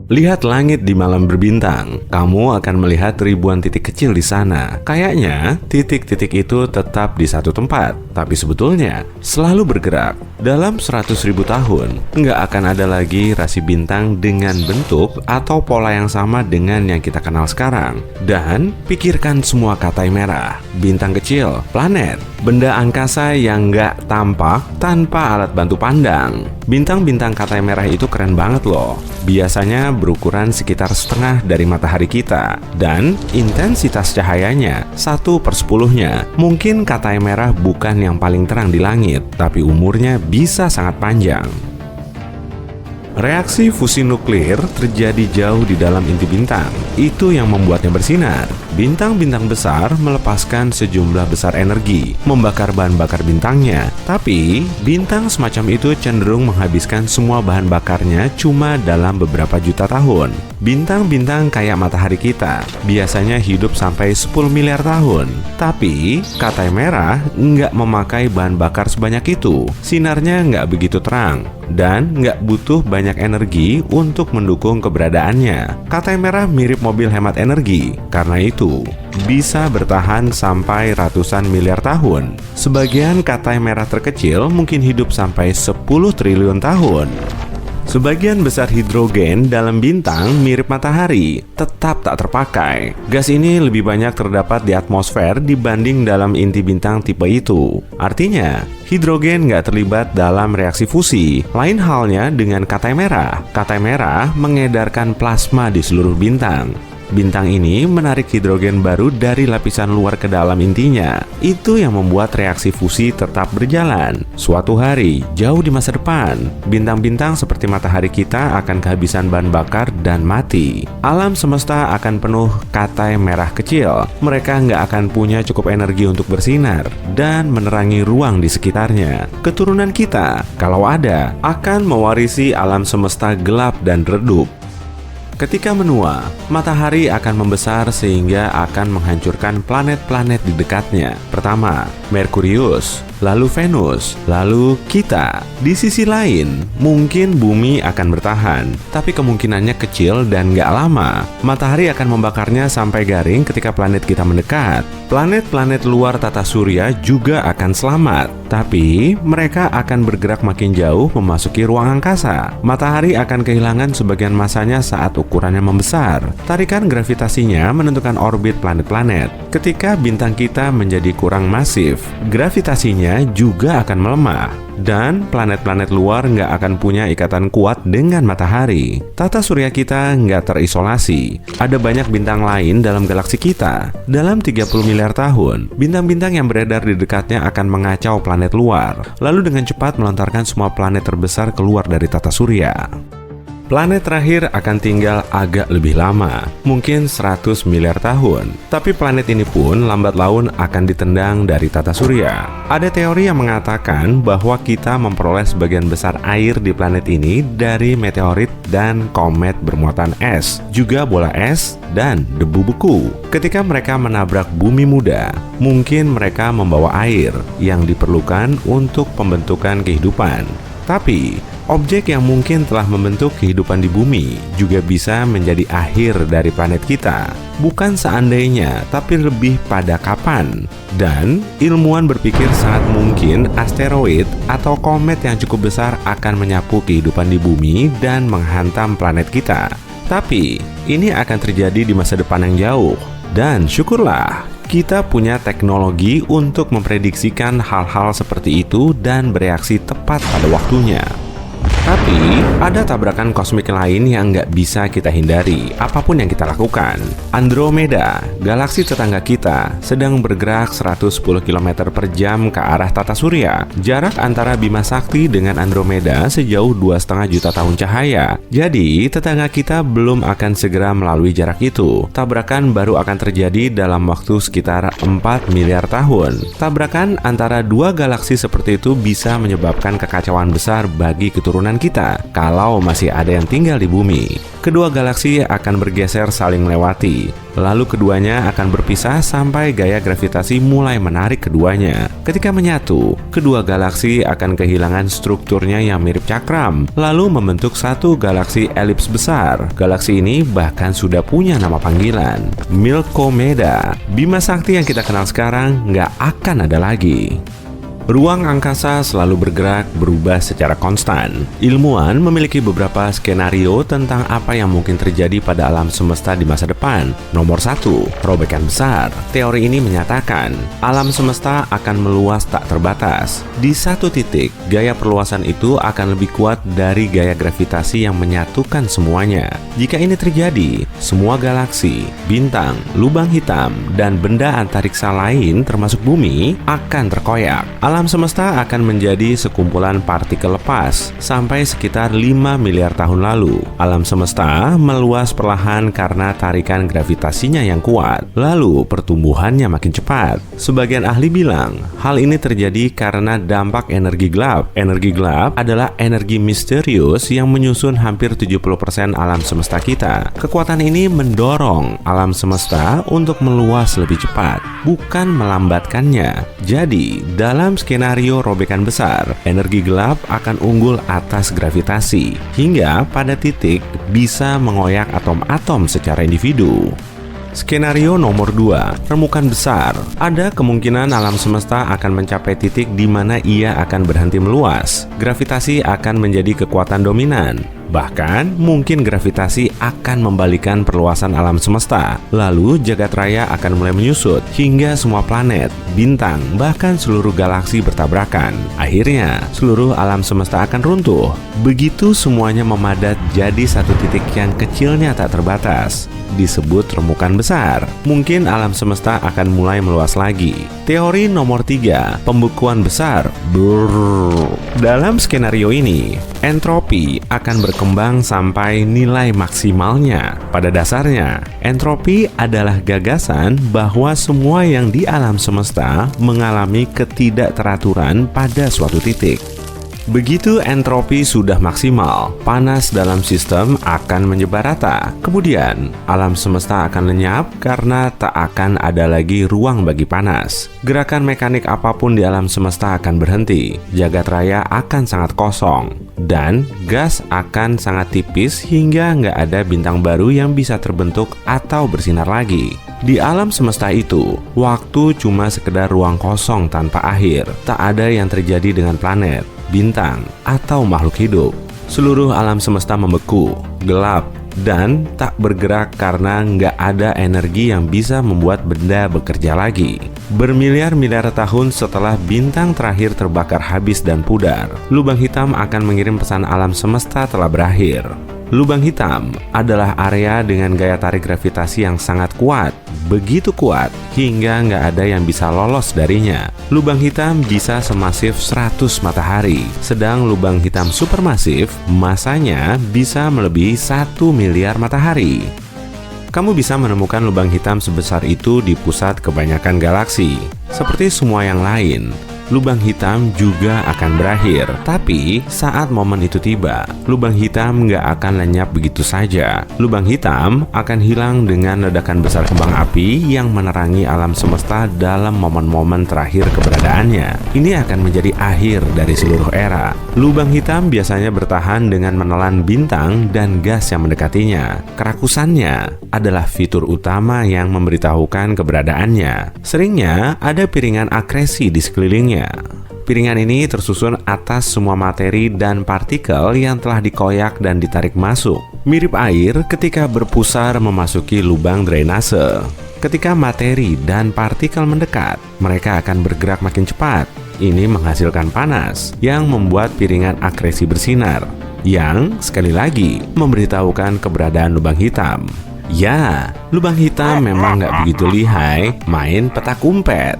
S4: Lihat langit di malam berbintang, kamu akan melihat ribuan titik kecil di sana. Kayaknya titik-titik itu tetap di satu tempat, tapi sebetulnya selalu bergerak. Dalam 100.000 tahun, nggak akan ada lagi rasi bintang dengan bentuk atau pola yang sama dengan yang kita kenal sekarang. Dan pikirkan semua katai merah, bintang kecil, planet, benda angkasa yang nggak tampak tanpa alat bantu pandang. Bintang-bintang katai merah itu keren banget loh. Biasanya berukuran sekitar setengah dari matahari kita, dan intensitas cahayanya 1/10-nya. Mungkin katai merah bukan yang paling terang di langit, tapi umurnya bisa sangat panjang. Reaksi fusi nuklir terjadi jauh di dalam inti bintang. Itu yang membuatnya bersinar. Bintang-bintang besar melepaskan sejumlah besar energi, membakar bahan bakar bintangnya. Tapi, bintang semacam itu cenderung menghabiskan semua bahan bakarnya cuma dalam beberapa juta tahun. Bintang-bintang kayak matahari kita biasanya hidup sampai 10 miliar tahun. Tapi, katai merah nggak memakai bahan bakar sebanyak itu. Sinarnya nggak begitu terang dan nggak butuh banyak energi untuk mendukung keberadaannya. Katai merah mirip mobil hemat energi, karena itu bisa bertahan sampai ratusan miliar tahun. Sebagian katai merah terkecil mungkin hidup sampai 10 triliun tahun. Sebagian besar hidrogen dalam bintang mirip matahari, tetap tak terpakai. Gas ini lebih banyak terdapat di atmosfer dibanding dalam inti bintang tipe itu. Artinya, hidrogen nggak terlibat dalam reaksi fusi. Lain halnya dengan katai merah. Katai merah mengedarkan plasma di seluruh bintang. Bintang ini menarik hidrogen baru dari lapisan luar ke dalam intinya. Itu yang membuat reaksi fusi tetap berjalan. Suatu hari, jauh di masa depan, bintang-bintang seperti matahari kita akan kehabisan bahan bakar dan mati. Alam semesta akan penuh katai merah kecil. Mereka nggak akan punya cukup energi untuk bersinar dan menerangi ruang di sekitarnya. Keturunan kita, kalau ada, akan mewarisi alam semesta gelap dan redup. Ketika menua, matahari akan membesar sehingga akan menghancurkan planet-planet di dekatnya. Pertama, Merkurius, lalu Venus, lalu kita. Di sisi lain, mungkin bumi akan bertahan, tapi kemungkinannya kecil dan nggak lama. Matahari akan membakarnya sampai garing ketika planet kita mendekat. Planet-planet luar tata surya juga akan selamat, tapi mereka akan bergerak makin jauh memasuki ruang angkasa. Matahari akan kehilangan sebagian masanya saat ukurannya membesar. Tarikan gravitasinya menentukan orbit planet-planet. Ketika bintang kita menjadi kurang masif, gravitasinya juga akan melemah, dan planet-planet luar nggak akan punya ikatan kuat dengan matahari. Tata surya kita nggak terisolasi. Ada banyak bintang lain dalam galaksi kita. Dalam 30 miliar tahun, bintang-bintang yang beredar di dekatnya akan mengacau planet luar, lalu dengan cepat melontarkan semua planet terbesar keluar dari tata surya. Planet terakhir akan tinggal agak lebih lama, mungkin 100 miliar tahun. Tapi planet ini pun lambat laun akan ditendang dari tata surya. Ada teori yang mengatakan bahwa kita memperoleh sebagian besar air di planet ini dari meteorit dan komet bermuatan es, juga bola es dan debu beku. Ketika mereka menabrak bumi muda, mungkin mereka membawa air yang diperlukan untuk pembentukan kehidupan. Tapi, objek yang mungkin telah membentuk kehidupan di bumi juga bisa menjadi akhir dari planet kita. Bukan seandainya, tapi lebih pada kapan. Dan ilmuwan berpikir sangat mungkin asteroid atau komet yang cukup besar akan menyapu kehidupan di bumi dan menghantam planet kita. Tapi, ini akan terjadi di masa depan yang jauh. Dan syukurlah, kita punya teknologi untuk memprediksikan hal-hal seperti itu dan bereaksi tepat pada waktunya. Tapi, ada tabrakan kosmik lain yang nggak bisa kita hindari, apapun yang kita lakukan. Andromeda, galaksi tetangga kita, sedang bergerak 110 km per jam ke arah tata surya. Jarak antara Bima Sakti dengan Andromeda sejauh 2,5 juta tahun cahaya. Jadi, tetangga kita belum akan segera melalui jarak itu. Tabrakan baru akan terjadi dalam waktu sekitar 4 miliar tahun. Tabrakan antara dua galaksi seperti itu bisa menyebabkan kekacauan besar bagi keturunan kita kalau masih ada yang tinggal di bumi. Kedua galaksi akan bergeser saling melewati, lalu keduanya akan berpisah sampai gaya gravitasi mulai menarik keduanya. Ketika menyatu, kedua galaksi akan kehilangan strukturnya yang mirip cakram, lalu membentuk satu galaksi elips besar. Galaksi ini bahkan sudah punya nama panggilan, Milkomeda. Bima Sakti yang kita kenal sekarang nggak akan ada lagi. Ruang angkasa selalu bergerak berubah secara konstan. Ilmuwan memiliki beberapa skenario tentang apa yang mungkin terjadi pada alam semesta di masa depan. Nomor 1, robekan besar. Teori ini menyatakan alam semesta akan meluas tak terbatas. Di satu titik, gaya perluasan itu akan lebih kuat dari gaya gravitasi yang menyatukan semuanya. Jika ini terjadi, semua galaksi, bintang, lubang hitam, dan benda antariksa lain termasuk bumi akan terkoyak. Alam semesta akan menjadi sekumpulan partikel lepas sampai sekitar 5 miliar tahun lalu. Alam semesta meluas perlahan karena tarikan gravitasinya yang kuat. Lalu pertumbuhannya makin cepat. Sebagian ahli bilang hal ini terjadi karena dampak energi gelap. Energi gelap adalah energi misterius yang menyusun hampir 70% alam semesta kita. Kekuatan ini mendorong alam semesta untuk meluas lebih cepat, bukan melambatkannya. Jadi, dalam skenario robekan besar, energi gelap akan unggul atas gravitasi, hingga pada titik bisa mengoyak atom-atom secara individu. Skenario nomor 2, remukan besar. Ada kemungkinan alam semesta akan mencapai titik di mana ia akan berhenti meluas. Gravitasi akan menjadi kekuatan dominan. Bahkan, mungkin gravitasi akan membalikan perluasan alam semesta. Lalu, jagat raya akan mulai menyusut hingga semua planet, bintang, bahkan seluruh galaksi bertabrakan. Akhirnya, seluruh alam semesta akan runtuh. Begitu semuanya memadat jadi satu titik yang kecilnya tak terbatas, disebut remukan besar. Mungkin alam semesta akan mulai meluas lagi. Teori nomor 3, pembekuan besar. Dalam skenario ini, entropi akan berkembang sampai nilai maksimalnya. Pada dasarnya, entropi adalah gagasan bahwa semua yang di alam semesta mengalami ketidakteraturan pada suatu titik. Begitu entropi sudah maksimal, panas dalam sistem akan menyebar rata. Kemudian, alam semesta akan lenyap karena tak akan ada lagi ruang bagi panas. Gerakan mekanik apapun di alam semesta akan berhenti. Jagat raya akan sangat kosong. Dan gas akan sangat tipis hingga nggak ada bintang baru yang bisa terbentuk atau bersinar lagi. Di alam semesta itu, waktu cuma sekedar ruang kosong tanpa akhir. Tak ada yang terjadi dengan planet, bintang, atau makhluk hidup. Seluruh alam semesta membeku, gelap, dan tak bergerak karena nggak ada energi yang bisa membuat benda bekerja lagi. Bermiliar-miliar tahun setelah bintang terakhir terbakar habis dan pudar, lubang hitam akan mengirim pesan alam semesta telah berakhir. Lubang hitam adalah area dengan gaya tarik gravitasi yang sangat kuat begitu kuat hingga nggak ada yang bisa lolos darinya. Lubang hitam bisa semasif 100 matahari, sedang lubang hitam supermasif masanya bisa melebihi 1 miliar matahari. Kamu bisa menemukan lubang hitam sebesar itu di pusat kebanyakan galaksi. Seperti semua yang lain, lubang hitam juga akan berakhir. Tapi saat momen itu tiba, lubang hitam nggak akan lenyap begitu saja. Lubang hitam akan hilang dengan ledakan besar kembang api yang menerangi alam semesta dalam momen-momen terakhir keberadaannya. Ini akan menjadi akhir dari seluruh era. Lubang hitam biasanya bertahan dengan menelan bintang dan gas yang mendekatinya. Kerakusannya adalah fitur utama yang memberitahukan keberadaannya. Seringnya ada piringan akresi di sekelilingnya. Piringan ini tersusun atas semua materi dan partikel yang telah dikoyak dan ditarik masuk. Mirip air ketika berpusar memasuki lubang drainase. Ketika materi dan partikel mendekat, mereka akan bergerak makin cepat. Ini menghasilkan panas yang membuat piringan akresi bersinar, yang sekali lagi memberitahukan keberadaan lubang hitam. Ya, lubang hitam memang nggak begitu lihai main petak umpet.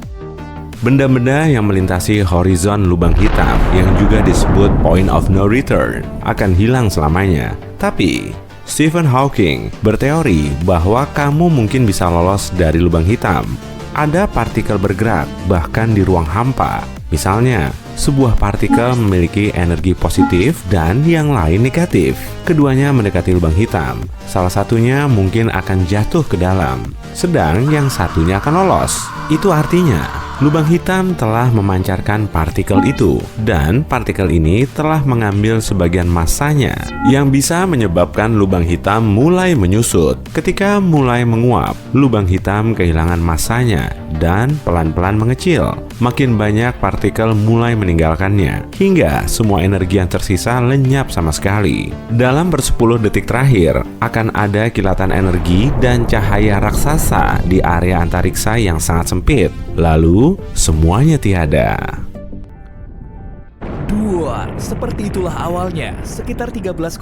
S4: Benda-benda yang melintasi horizon lubang hitam yang juga disebut point of no return akan hilang selamanya. Tapi Stephen Hawking berteori bahwa kamu mungkin bisa lolos dari lubang hitam. Ada partikel bergerak bahkan di ruang hampa. Misalnya, sebuah partikel memiliki energi positif dan yang lain negatif. Keduanya mendekati lubang hitam. Salah satunya mungkin akan jatuh ke dalam, sedang yang satunya akan lolos. Itu artinya lubang hitam telah memancarkan partikel itu, dan partikel ini telah mengambil sebagian massanya yang bisa menyebabkan lubang hitam mulai menyusut. Ketika mulai menguap, lubang hitam kehilangan massanya dan pelan-pelan mengecil. Makin banyak partikel mulai meninggalkannya, hingga semua energi yang tersisa lenyap sama sekali. Dalam bersepuluh detik terakhir, akan ada kilatan energi dan cahaya raksasa di area antariksa yang sangat sempit. Lalu, semuanya tiada.
S5: Seperti itulah awalnya, sekitar 13,8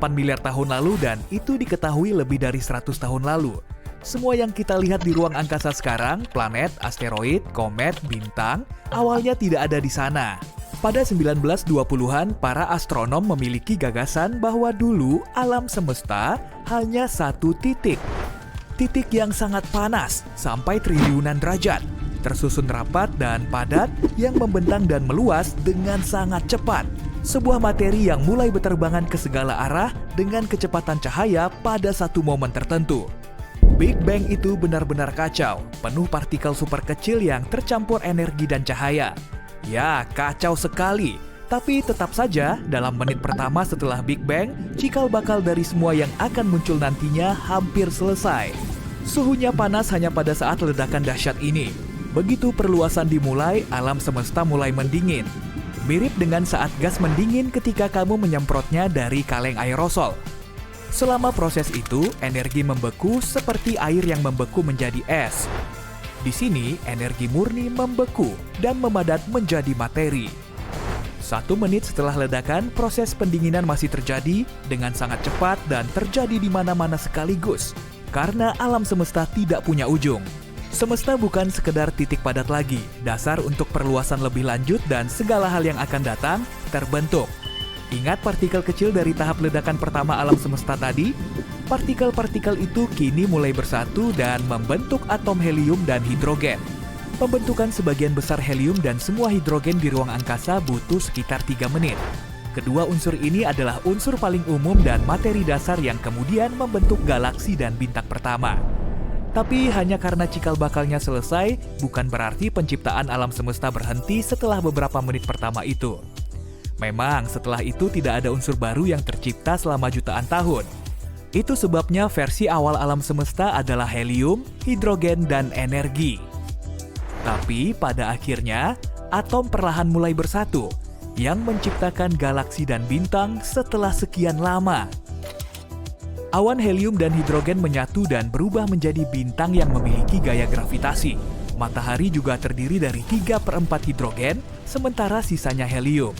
S5: miliar tahun lalu, dan itu diketahui lebih dari 100 tahun lalu. Semua yang kita lihat di ruang angkasa sekarang, planet, asteroid, komet, bintang, awalnya tidak ada di sana. Pada 1920-an, para astronom memiliki gagasan bahwa dulu alam semesta hanya satu titik. Titik yang sangat panas, sampai triliunan derajat, tersusun rapat dan padat yang membentang dan meluas dengan sangat cepat. Sebuah materi yang mulai berterbangan ke segala arah dengan kecepatan cahaya pada satu momen tertentu. Big Bang itu benar-benar kacau, penuh partikel super kecil yang tercampur energi dan cahaya. Ya, kacau sekali. Tapi tetap saja, dalam menit pertama setelah Big Bang, cikal bakal dari semua yang akan muncul nantinya hampir selesai. Suhunya panas hanya pada saat ledakan dahsyat ini. Begitu perluasan dimulai, alam semesta mulai mendingin. Mirip dengan saat gas mendingin ketika kamu menyemprotnya dari kaleng aerosol. Selama proses itu, energi membeku seperti air yang membeku menjadi es. Di sini, energi murni membeku dan memadat menjadi materi. 1 menit setelah ledakan, proses pendinginan masih terjadi dengan sangat cepat dan terjadi di mana-mana sekaligus. Karena alam semesta tidak punya ujung. Semesta bukan sekedar titik padat lagi, dasar untuk perluasan lebih lanjut dan segala hal yang akan datang terbentuk. Ingat partikel kecil dari tahap ledakan pertama alam semesta tadi? Partikel-partikel itu kini mulai bersatu dan membentuk atom helium dan hidrogen. Pembentukan sebagian besar helium dan semua hidrogen di ruang angkasa butuh sekitar 3 menit. Kedua unsur ini adalah unsur paling umum dan materi dasar yang kemudian membentuk galaksi dan bintang pertama. Tapi hanya karena cikal bakalnya selesai, bukan berarti penciptaan alam semesta berhenti setelah beberapa menit pertama itu. Memang setelah itu tidak ada unsur baru yang tercipta selama jutaan tahun. Itu sebabnya versi awal alam semesta adalah helium, hidrogen, dan energi. Tapi pada akhirnya, atom perlahan mulai bersatu, yang menciptakan galaksi dan bintang setelah sekian lama. Awan helium dan hidrogen menyatu dan berubah menjadi bintang yang memiliki gaya gravitasi. Matahari juga terdiri dari 3/4 hidrogen, sementara sisanya helium.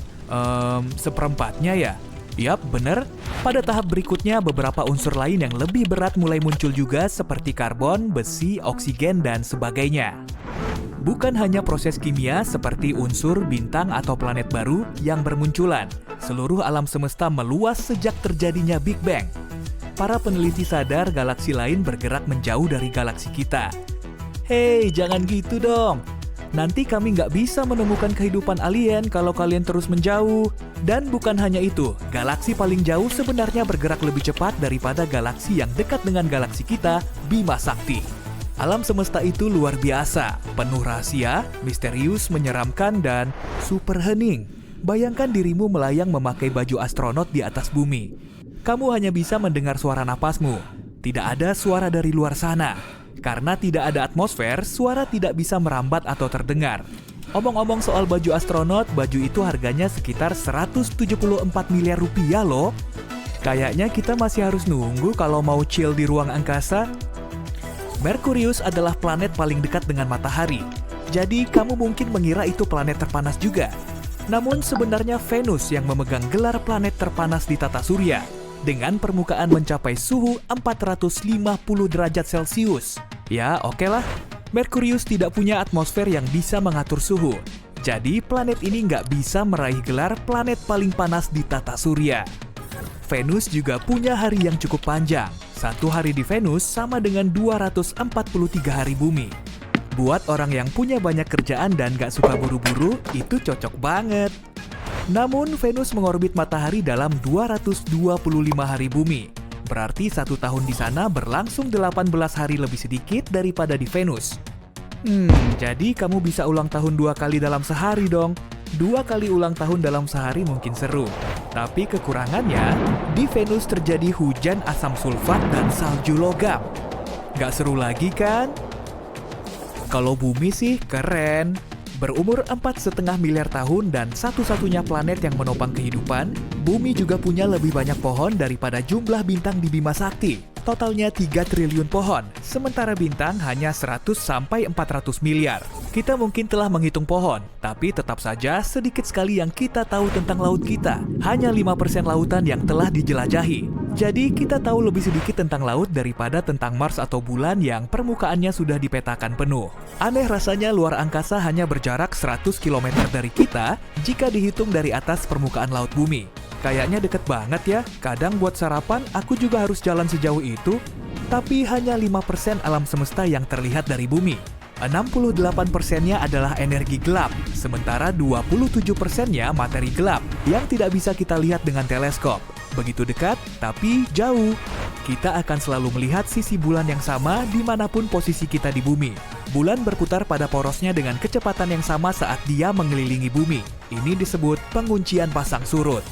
S5: Seperempatnya ya? Yap, bener. Pada tahap berikutnya, beberapa unsur lain yang lebih berat mulai muncul juga seperti karbon, besi, oksigen, dan sebagainya. Bukan hanya proses kimia seperti unsur, bintang, atau planet baru yang bermunculan. Seluruh alam semesta meluas sejak terjadinya Big Bang. Para peneliti sadar galaksi lain bergerak menjauh dari galaksi kita. Hei, jangan gitu dong. Nanti kami nggak bisa menemukan kehidupan alien kalau kalian terus menjauh. Dan bukan hanya itu, galaksi paling jauh sebenarnya bergerak lebih cepat daripada galaksi yang dekat dengan galaksi kita, Bima Sakti. Alam semesta itu luar biasa, penuh rahasia, misterius, menyeramkan, dan super hening. Bayangkan dirimu melayang memakai baju astronot di atas bumi. Kamu hanya bisa mendengar suara napasmu. Tidak ada suara dari luar sana. Karena tidak ada atmosfer, suara tidak bisa merambat atau terdengar. Omong-omong soal baju astronot, baju itu harganya sekitar 174 miliar rupiah loh. Kayaknya kita masih harus nunggu kalau mau chill di ruang angkasa. Merkurius adalah planet paling dekat dengan matahari. Jadi kamu mungkin mengira itu planet terpanas juga. Namun sebenarnya Venus yang memegang gelar planet terpanas di tata surya. Dengan permukaan mencapai suhu 450 derajat Celcius. Ya, oke lah. Merkurius tidak punya atmosfer yang bisa mengatur suhu. Jadi, planet ini nggak bisa meraih gelar planet paling panas di tata surya. Venus juga punya hari yang cukup panjang. Satu hari di Venus sama dengan 243 hari bumi. Buat orang yang punya banyak kerjaan dan nggak suka buru-buru, itu cocok banget. Namun, Venus mengorbit matahari dalam 225 hari bumi. Berarti 1 tahun di sana berlangsung 18 hari lebih sedikit daripada di Venus. Jadi kamu bisa ulang tahun 2 kali dalam sehari dong. 2 kali ulang tahun dalam sehari mungkin seru. Tapi kekurangannya, di Venus terjadi hujan asam sulfat dan salju logam. Gak seru lagi kan? Kalau bumi sih keren. Berumur 4,5 miliar tahun dan satu-satunya planet yang menopang kehidupan, bumi juga punya lebih banyak pohon daripada jumlah bintang di Bima Sakti. Totalnya 3 triliun pohon, sementara bintang hanya 100 sampai 400 miliar. Kita mungkin telah menghitung pohon, tapi tetap saja sedikit sekali yang kita tahu tentang laut kita. Hanya 5% lautan yang telah dijelajahi. Jadi kita tahu lebih sedikit tentang laut daripada tentang Mars atau bulan yang permukaannya sudah dipetakan penuh. Aneh rasanya luar angkasa hanya berjarak 100 km dari kita jika dihitung dari atas permukaan laut bumi. Kayaknya deket banget ya, kadang buat sarapan aku juga harus jalan sejauh itu. Tapi hanya 5% alam semesta yang terlihat dari bumi. 68%-nya adalah energi gelap, sementara 27%-nya materi gelap yang tidak bisa kita lihat dengan teleskop. Begitu dekat, tapi jauh. Kita akan selalu melihat sisi bulan yang sama dimanapun posisi kita di bumi. Bulan berputar pada porosnya dengan kecepatan yang sama saat dia mengelilingi bumi. Ini disebut penguncian pasang surut.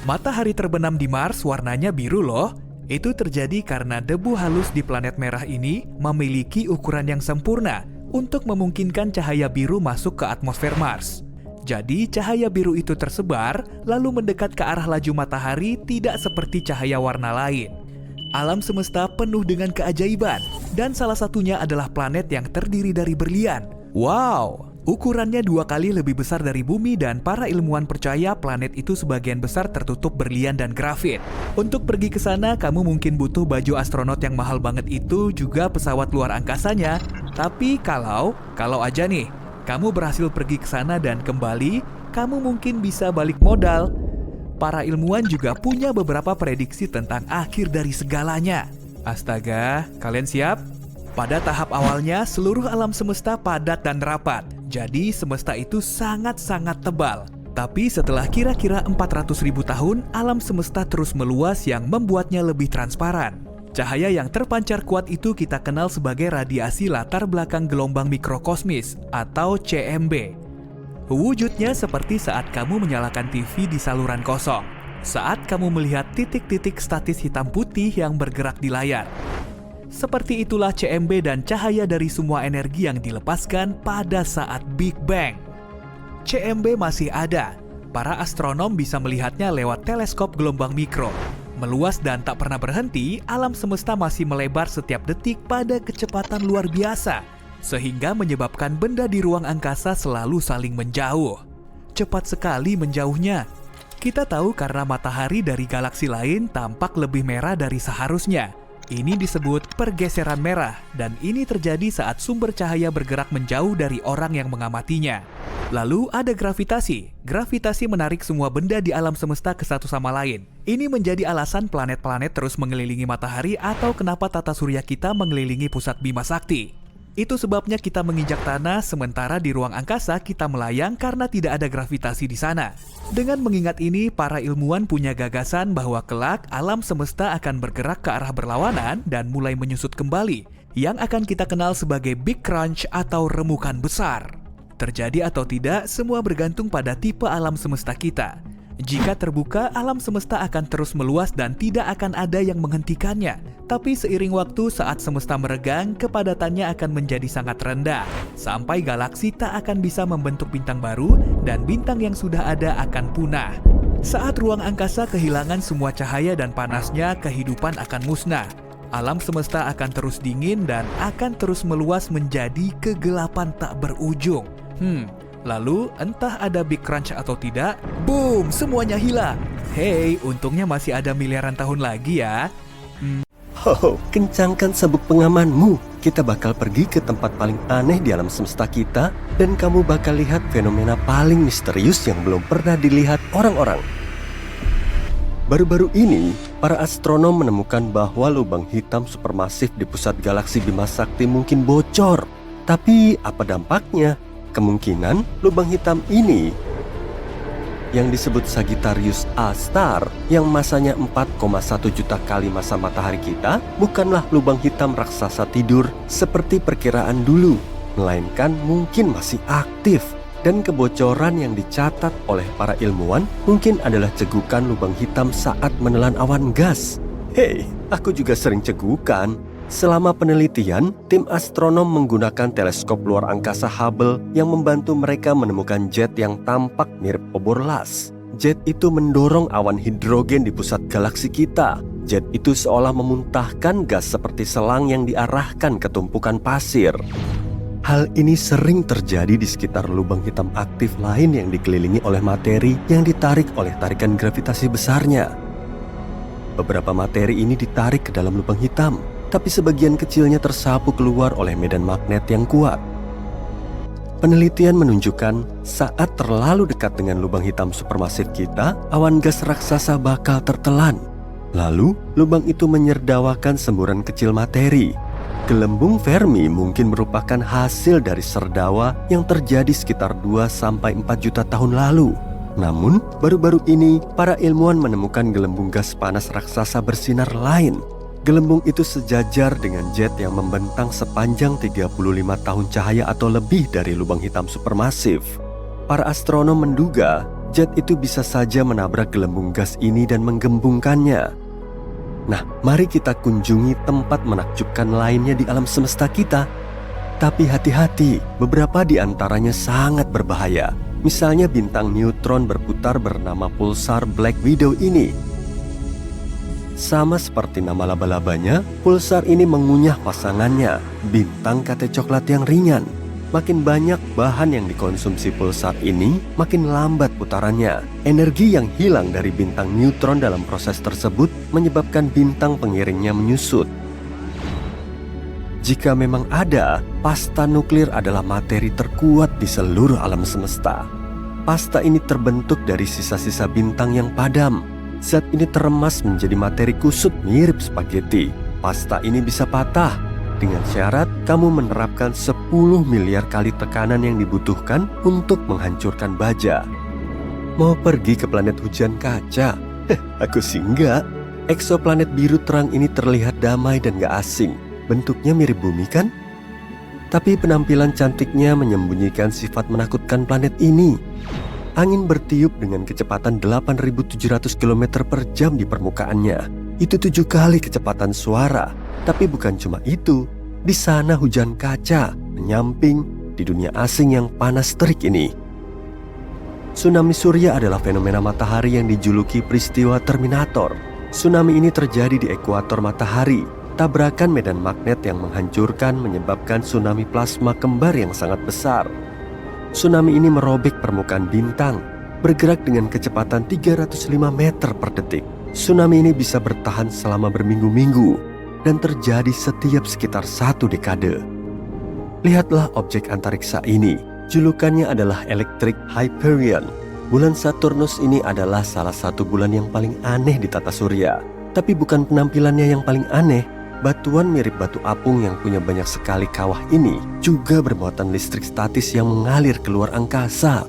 S5: Matahari terbenam di Mars warnanya biru loh. Itu terjadi karena debu halus di planet merah ini memiliki ukuran yang sempurna untuk memungkinkan cahaya biru masuk ke atmosfer Mars. Jadi cahaya biru itu tersebar, lalu mendekat ke arah laju matahari tidak seperti cahaya warna lain. Alam semesta penuh dengan keajaiban, dan salah satunya adalah planet yang terdiri dari berlian. Wow! Ukurannya 2 kali lebih besar dari bumi dan para ilmuwan percaya planet itu sebagian besar tertutup berlian dan grafit. Untuk pergi ke sana, kamu mungkin butuh baju astronot yang mahal banget itu, juga pesawat luar angkasanya. Tapi kalau aja nih, kamu berhasil pergi ke sana dan kembali, kamu mungkin bisa balik modal. Para ilmuwan juga punya beberapa prediksi tentang akhir dari segalanya. Astaga, kalian siap? Pada tahap awalnya, seluruh alam semesta padat dan rapat. Jadi semesta itu sangat-sangat tebal. Tapi setelah kira-kira 400.000 tahun, alam semesta terus meluas yang membuatnya lebih transparan. Cahaya yang terpancar kuat itu kita kenal sebagai radiasi latar belakang gelombang mikrokosmis atau CMB. Wujudnya seperti saat kamu menyalakan TV di saluran kosong. Saat kamu melihat titik-titik statis hitam putih yang bergerak di layar. Seperti itulah CMB dan cahaya dari semua energi yang dilepaskan pada saat Big Bang. CMB masih ada. Para astronom bisa melihatnya lewat teleskop gelombang mikro. Meluas dan tak pernah berhenti, alam semesta masih melebar setiap detik pada kecepatan luar biasa, sehingga menyebabkan benda di ruang angkasa selalu saling menjauh. Cepat sekali menjauhnya. Kita tahu karena matahari dari galaksi lain tampak lebih merah dari seharusnya. Ini disebut pergeseran merah, dan ini terjadi saat sumber cahaya bergerak menjauh dari orang yang mengamatinya. Lalu ada gravitasi. Gravitasi menarik semua benda di alam semesta ke satu sama lain. Ini menjadi alasan planet-planet terus mengelilingi matahari atau kenapa tata surya kita mengelilingi pusat Bima Sakti. Itu sebabnya kita menginjak tanah, sementara di ruang angkasa kita melayang karena tidak ada gravitasi di sana. Dengan mengingat ini, para ilmuwan punya gagasan bahwa kelak alam semesta akan bergerak ke arah berlawanan dan mulai menyusut kembali, yang akan kita kenal sebagai Big Crunch atau remukan besar. Terjadi atau tidak, semua bergantung pada tipe alam semesta kita. Jika terbuka, alam semesta akan terus meluas dan tidak akan ada yang menghentikannya. Tapi seiring waktu saat semesta meregang, kepadatannya akan menjadi sangat rendah. Sampai galaksi tak akan bisa membentuk bintang baru dan bintang yang sudah ada akan punah. Saat ruang angkasa kehilangan semua cahaya dan panasnya, kehidupan akan musnah. Alam semesta akan terus dingin dan akan terus meluas menjadi kegelapan tak berujung. Lalu, entah ada Big Crunch atau tidak, boom, semuanya hilang. Hey, untungnya masih ada miliaran tahun lagi ya.
S1: Ho, kencangkan sabuk pengamanmu. Kita bakal pergi ke tempat paling aneh di alam semesta kita, dan kamu bakal lihat fenomena paling misterius yang belum pernah dilihat orang-orang. Baru-baru ini, para astronom menemukan bahwa lubang hitam supermasif di pusat galaksi Bima Sakti mungkin bocor. Tapi apa dampaknya? Kemungkinan lubang hitam ini yang disebut Sagittarius A Star yang masanya 4,1 juta kali masa matahari kita bukanlah lubang hitam raksasa tidur seperti perkiraan dulu, melainkan mungkin masih aktif, dan kebocoran yang dicatat oleh para ilmuwan mungkin adalah cegukan lubang hitam saat menelan awan gas. Hei, aku juga sering cegukan. Selama penelitian, tim astronom menggunakan teleskop luar angkasa Hubble yang membantu mereka menemukan jet yang tampak mirip obor las. Jet itu mendorong awan hidrogen di pusat galaksi kita. Jet itu seolah memuntahkan gas seperti selang yang diarahkan ke tumpukan pasir. Hal ini sering terjadi di sekitar lubang hitam aktif lain yang dikelilingi oleh materi yang ditarik oleh tarikan gravitasi besarnya. Beberapa materi ini ditarik ke dalam lubang hitam, tapi sebagian kecilnya tersapu keluar oleh medan magnet yang kuat. Penelitian menunjukkan saat terlalu dekat dengan lubang hitam supermasif kita, awan gas raksasa bakal tertelan. Lalu, lubang itu menyerdawakan semburan kecil materi. Gelembung Fermi mungkin merupakan hasil dari serdawa yang terjadi sekitar 2-4 juta tahun lalu. Namun, baru-baru ini, para ilmuwan menemukan gelembung gas panas raksasa bersinar lain. Gelembung itu sejajar dengan jet yang membentang sepanjang 35 tahun cahaya atau lebih dari lubang hitam supermasif. Para astronom menduga jet itu bisa saja menabrak gelembung gas ini dan menggembungkannya. Nah, mari kita kunjungi tempat menakjubkan lainnya di alam semesta kita. Tapi hati-hati, beberapa di antaranya sangat berbahaya. Misalnya bintang neutron berputar bernama pulsar Black Widow ini. Sama seperti nama laba-labanya, pulsar ini mengunyah pasangannya, bintang kate coklat yang ringan. Makin banyak bahan yang dikonsumsi pulsar ini, makin lambat putarannya. Energi yang hilang dari bintang neutron dalam proses tersebut menyebabkan bintang pengiringnya menyusut. Jika memang ada, pasta nuklir adalah materi terkuat di seluruh alam semesta. Pasta ini terbentuk dari sisa-sisa bintang yang padam. Zat ini teremas menjadi materi kusut mirip spaghetti. Pasta ini bisa patah dengan syarat kamu menerapkan 10 miliar kali tekanan yang dibutuhkan untuk menghancurkan baja. Mau pergi ke planet hujan kaca? Aku sih enggak. Eksoplanet biru terang ini terlihat damai dan gak asing. Bentuknya mirip bumi kan? Tapi penampilan cantiknya menyembunyikan sifat menakutkan planet ini. Angin bertiup dengan kecepatan 8.700 km per jam di permukaannya. Itu 7 kali kecepatan suara. Tapi bukan cuma itu. Di sana hujan kaca menyamping di dunia asing yang panas terik ini. Tsunami surya adalah fenomena matahari yang dijuluki peristiwa Terminator. Tsunami ini terjadi di ekuator matahari. Tabrakan medan magnet yang menghancurkan menyebabkan tsunami plasma kembar yang sangat besar. Tsunami ini merobek permukaan bintang. bergerak dengan kecepatan 305 meter per detik. Tsunami ini bisa bertahan selama berminggu-minggu dan terjadi setiap sekitar 1 dekade. Lihatlah objek antariksa ini. Julukannya adalah Electric Hyperion. Bulan Saturnus ini adalah salah satu bulan yang paling aneh di tata surya. Tapi bukan penampilannya yang paling aneh. Batuan mirip batu apung yang punya banyak sekali kawah ini juga bermuatan listrik statis yang mengalir keluar angkasa.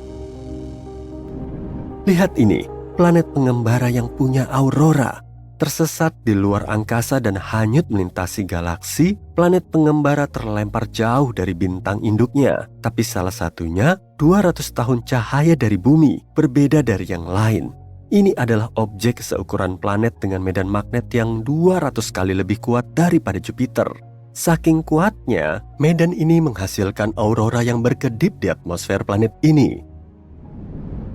S1: Lihat ini, planet pengembara yang punya aurora. Tersesat di luar angkasa dan hanyut melintasi galaksi, planet pengembara terlempar jauh dari bintang induknya. Tapi salah satunya 200 tahun cahaya dari bumi, berbeda dari yang lain. Ini adalah objek seukuran planet dengan medan magnet yang 200 kali lebih kuat daripada Jupiter. Saking kuatnya, medan ini menghasilkan aurora yang berkedip di atmosfer planet ini.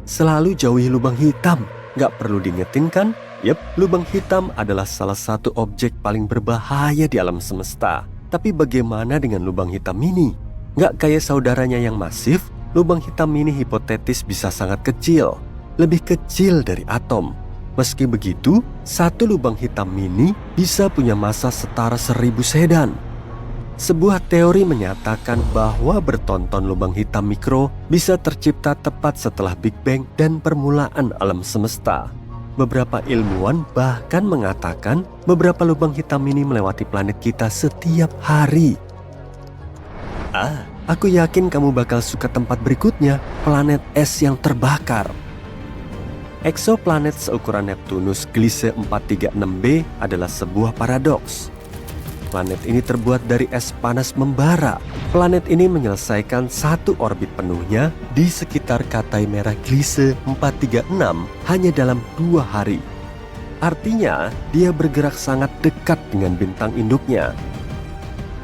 S1: Selalu jauhi lubang hitam. Gak perlu diingetin kan? Yep, lubang hitam adalah salah satu objek paling berbahaya di alam semesta. Tapi bagaimana dengan lubang hitam ini? Gak kayak saudaranya yang masif, lubang hitam ini hipotetis bisa sangat kecil. Lebih kecil dari atom. Meski begitu, satu lubang hitam mini bisa punya massa setara 1000 sedan. Sebuah teori menyatakan bahwa bertonton lubang hitam mikro bisa tercipta tepat setelah Big Bang dan permulaan alam semesta. Beberapa ilmuwan bahkan mengatakan beberapa lubang hitam ini melewati planet kita setiap hari. Aku yakin kamu bakal suka tempat berikutnya, planet es yang terbakar. Eksoplanet seukuran Neptunus Gliese 436b adalah sebuah paradoks. Planet ini terbuat dari es panas membara. Planet ini menyelesaikan satu orbit penuhnya di sekitar Katai Merah Gliese 436 hanya dalam 2 hari. Artinya, dia bergerak sangat dekat dengan bintang induknya.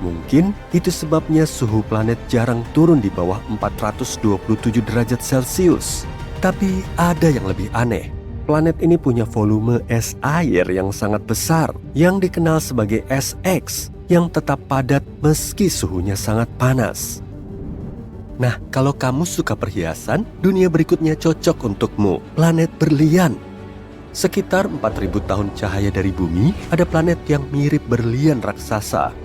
S1: Mungkin itu sebabnya suhu planet jarang turun di bawah 427 derajat Celcius. Tapi ada yang lebih aneh. Planet ini punya volume es air yang sangat besar, yang dikenal sebagai es X, yang tetap padat meski suhunya sangat panas. Nah, kalau kamu suka perhiasan, dunia berikutnya cocok untukmu, planet berlian. Sekitar 4000 tahun cahaya dari bumi, ada planet yang mirip berlian raksasa.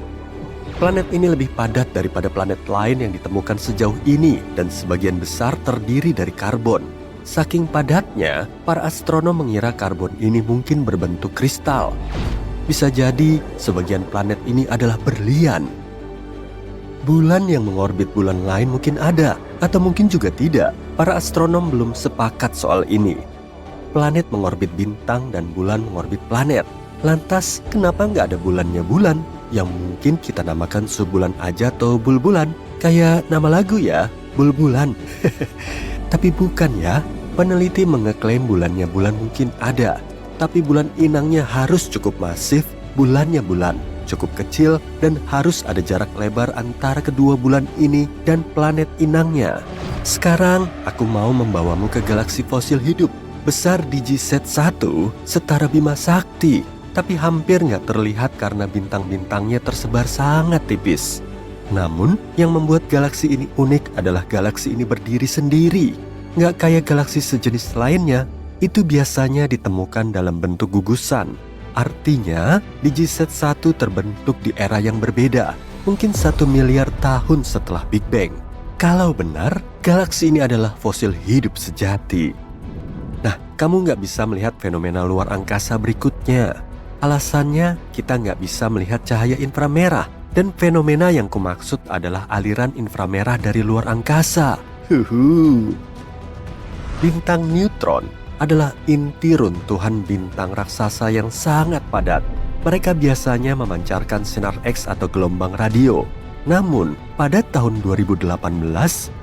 S1: Planet ini lebih padat daripada planet lain yang ditemukan sejauh ini, dan sebagian besar terdiri dari karbon. Saking padatnya, para astronom mengira karbon ini mungkin berbentuk kristal. Bisa jadi sebagian planet ini adalah berlian. Bulan yang mengorbit bulan lain mungkin ada, atau mungkin juga tidak. Para astronom belum sepakat soal ini. Planet mengorbit bintang dan bulan mengorbit planet. Lantas, kenapa nggak ada bulannya bulan? Yang mungkin kita namakan subbulan aja atau bulbulan. Kayak nama lagu ya, bulbulan. Tapi bukan ya. Peneliti mengeklaim bulannya bulan mungkin ada, tapi bulan inangnya harus cukup masif, bulannya bulan, cukup kecil, dan harus ada jarak lebar antara kedua bulan ini dan planet inangnya. Sekarang, aku mau membawamu ke galaksi fosil hidup, besar DigiZ-1, setara Bima Sakti, tapi hampir nggak terlihat karena bintang-bintangnya tersebar sangat tipis. Namun, yang membuat galaksi ini unik adalah galaksi ini berdiri sendiri. Nggak kayak galaksi sejenis lainnya, itu biasanya ditemukan dalam bentuk gugusan. Artinya, DigiZ-1 terbentuk di era yang berbeda, mungkin 1 miliar tahun setelah Big Bang. Kalau benar, galaksi ini adalah fosil hidup sejati. Nah, kamu nggak bisa melihat fenomena luar angkasa berikutnya. Alasannya, kita nggak bisa melihat cahaya inframerah, dan fenomena yang kumaksud adalah aliran inframerah dari luar angkasa. Bintang neutron adalah inti runtuhan bintang raksasa yang sangat padat. Mereka biasanya memancarkan sinar X atau gelombang radio. Namun, pada tahun 2018,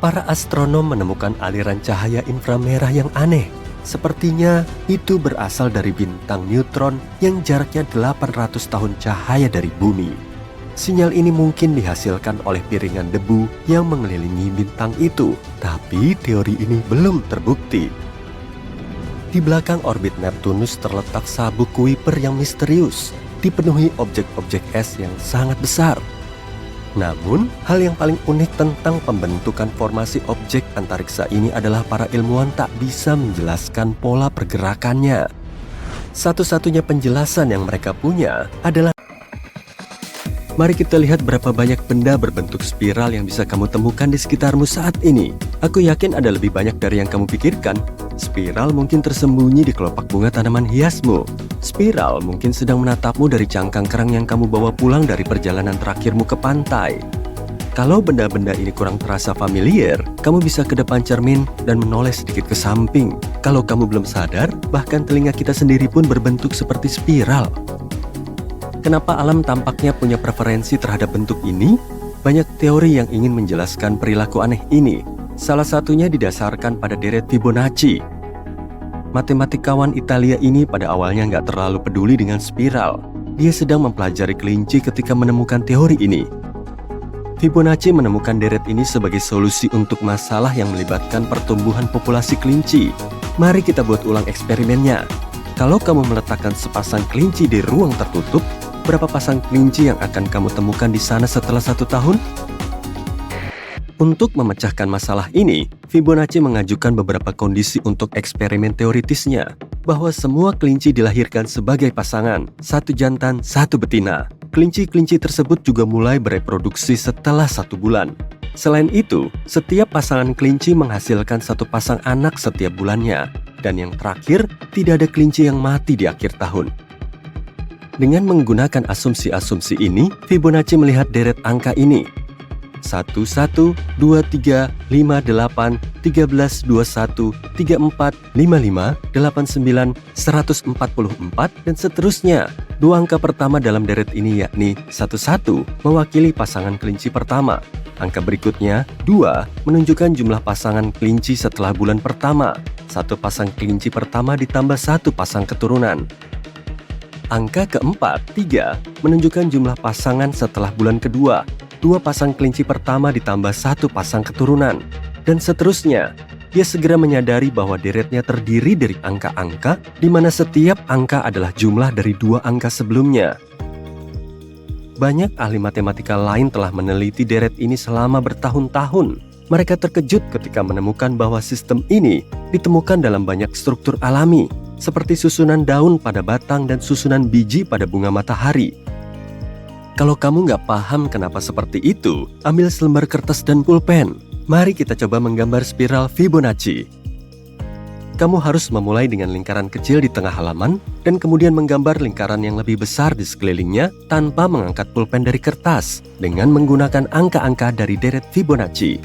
S1: para astronom menemukan aliran cahaya inframerah yang aneh. Sepertinya itu berasal dari bintang neutron yang jaraknya 800 tahun cahaya dari bumi. Sinyal ini mungkin dihasilkan oleh piringan debu yang mengelilingi bintang itu, tapi teori ini belum terbukti. Di belakang orbit Neptunus terletak sabuk Kuiper yang misterius, dipenuhi objek-objek es yang sangat besar. Namun, hal yang paling unik tentang pembentukan formasi objek antariksa ini adalah para ilmuwan tak bisa menjelaskan pola pergerakannya. Satu-satunya penjelasan yang mereka punya adalah mari kita lihat berapa banyak benda berbentuk spiral yang bisa kamu temukan di sekitarmu saat ini. Aku yakin ada lebih banyak dari yang kamu pikirkan. Spiral mungkin tersembunyi di kelopak bunga tanaman hiasmu. Spiral mungkin sedang menatapmu dari cangkang kerang yang kamu bawa pulang dari perjalanan terakhirmu ke pantai. Kalau benda-benda ini kurang terasa familiar, kamu bisa ke depan cermin dan menoleh sedikit ke samping. Kalau kamu belum sadar, bahkan telinga kita sendiri pun berbentuk seperti spiral. Kenapa alam tampaknya punya preferensi terhadap bentuk ini? Banyak teori yang ingin menjelaskan perilaku aneh ini. Salah satunya didasarkan pada deret Fibonacci. Matematikawan Italia ini pada awalnya nggak terlalu peduli dengan spiral. Dia sedang mempelajari kelinci ketika menemukan teori ini. Fibonacci menemukan deret ini sebagai solusi untuk masalah yang melibatkan pertumbuhan populasi kelinci. Mari kita buat ulang eksperimennya. Kalau kamu meletakkan sepasang kelinci di ruang tertutup, berapa pasang kelinci yang akan kamu temukan di sana setelah 1 tahun? Untuk memecahkan masalah ini, Fibonacci mengajukan beberapa kondisi untuk eksperimen teoritisnya, bahwa semua kelinci dilahirkan sebagai pasangan, 1 jantan, 1 betina. Kelinci-kelinci tersebut juga mulai bereproduksi setelah 1 bulan. Selain itu, setiap pasangan kelinci menghasilkan 1 pasang anak setiap bulannya. Dan yang terakhir, tidak ada kelinci yang mati di akhir tahun. Dengan menggunakan asumsi-asumsi ini, Fibonacci melihat deret angka ini. 1, 1, 2, 3, 5, 8, 13, 21, 34, 55, 89, 144, dan seterusnya. 2 angka pertama dalam deret ini yakni 11 mewakili pasangan kelinci pertama. Angka berikutnya 2 menunjukkan jumlah pasangan kelinci setelah bulan pertama. 1 pasang kelinci pertama ditambah 1 pasang keturunan. Angka keempat, 3, menunjukkan jumlah pasangan setelah bulan kedua. 2 pasang kelinci pertama ditambah 1 pasang keturunan. Dan seterusnya. Dia segera menyadari bahwa deretnya terdiri dari angka-angka di mana setiap angka adalah jumlah dari 2 angka sebelumnya. Banyak ahli matematika lain telah meneliti deret ini selama bertahun-tahun. Mereka terkejut ketika menemukan bahwa sistem ini ditemukan dalam banyak struktur alami, seperti susunan daun pada batang dan susunan biji pada bunga matahari. Kalau kamu nggak paham kenapa seperti itu, ambil selembar kertas dan pulpen. Mari kita coba menggambar spiral Fibonacci. Kamu harus memulai dengan lingkaran kecil di tengah halaman, dan kemudian menggambar lingkaran yang lebih besar di sekelilingnya tanpa mengangkat pulpen dari kertas, dengan menggunakan angka-angka dari deret Fibonacci.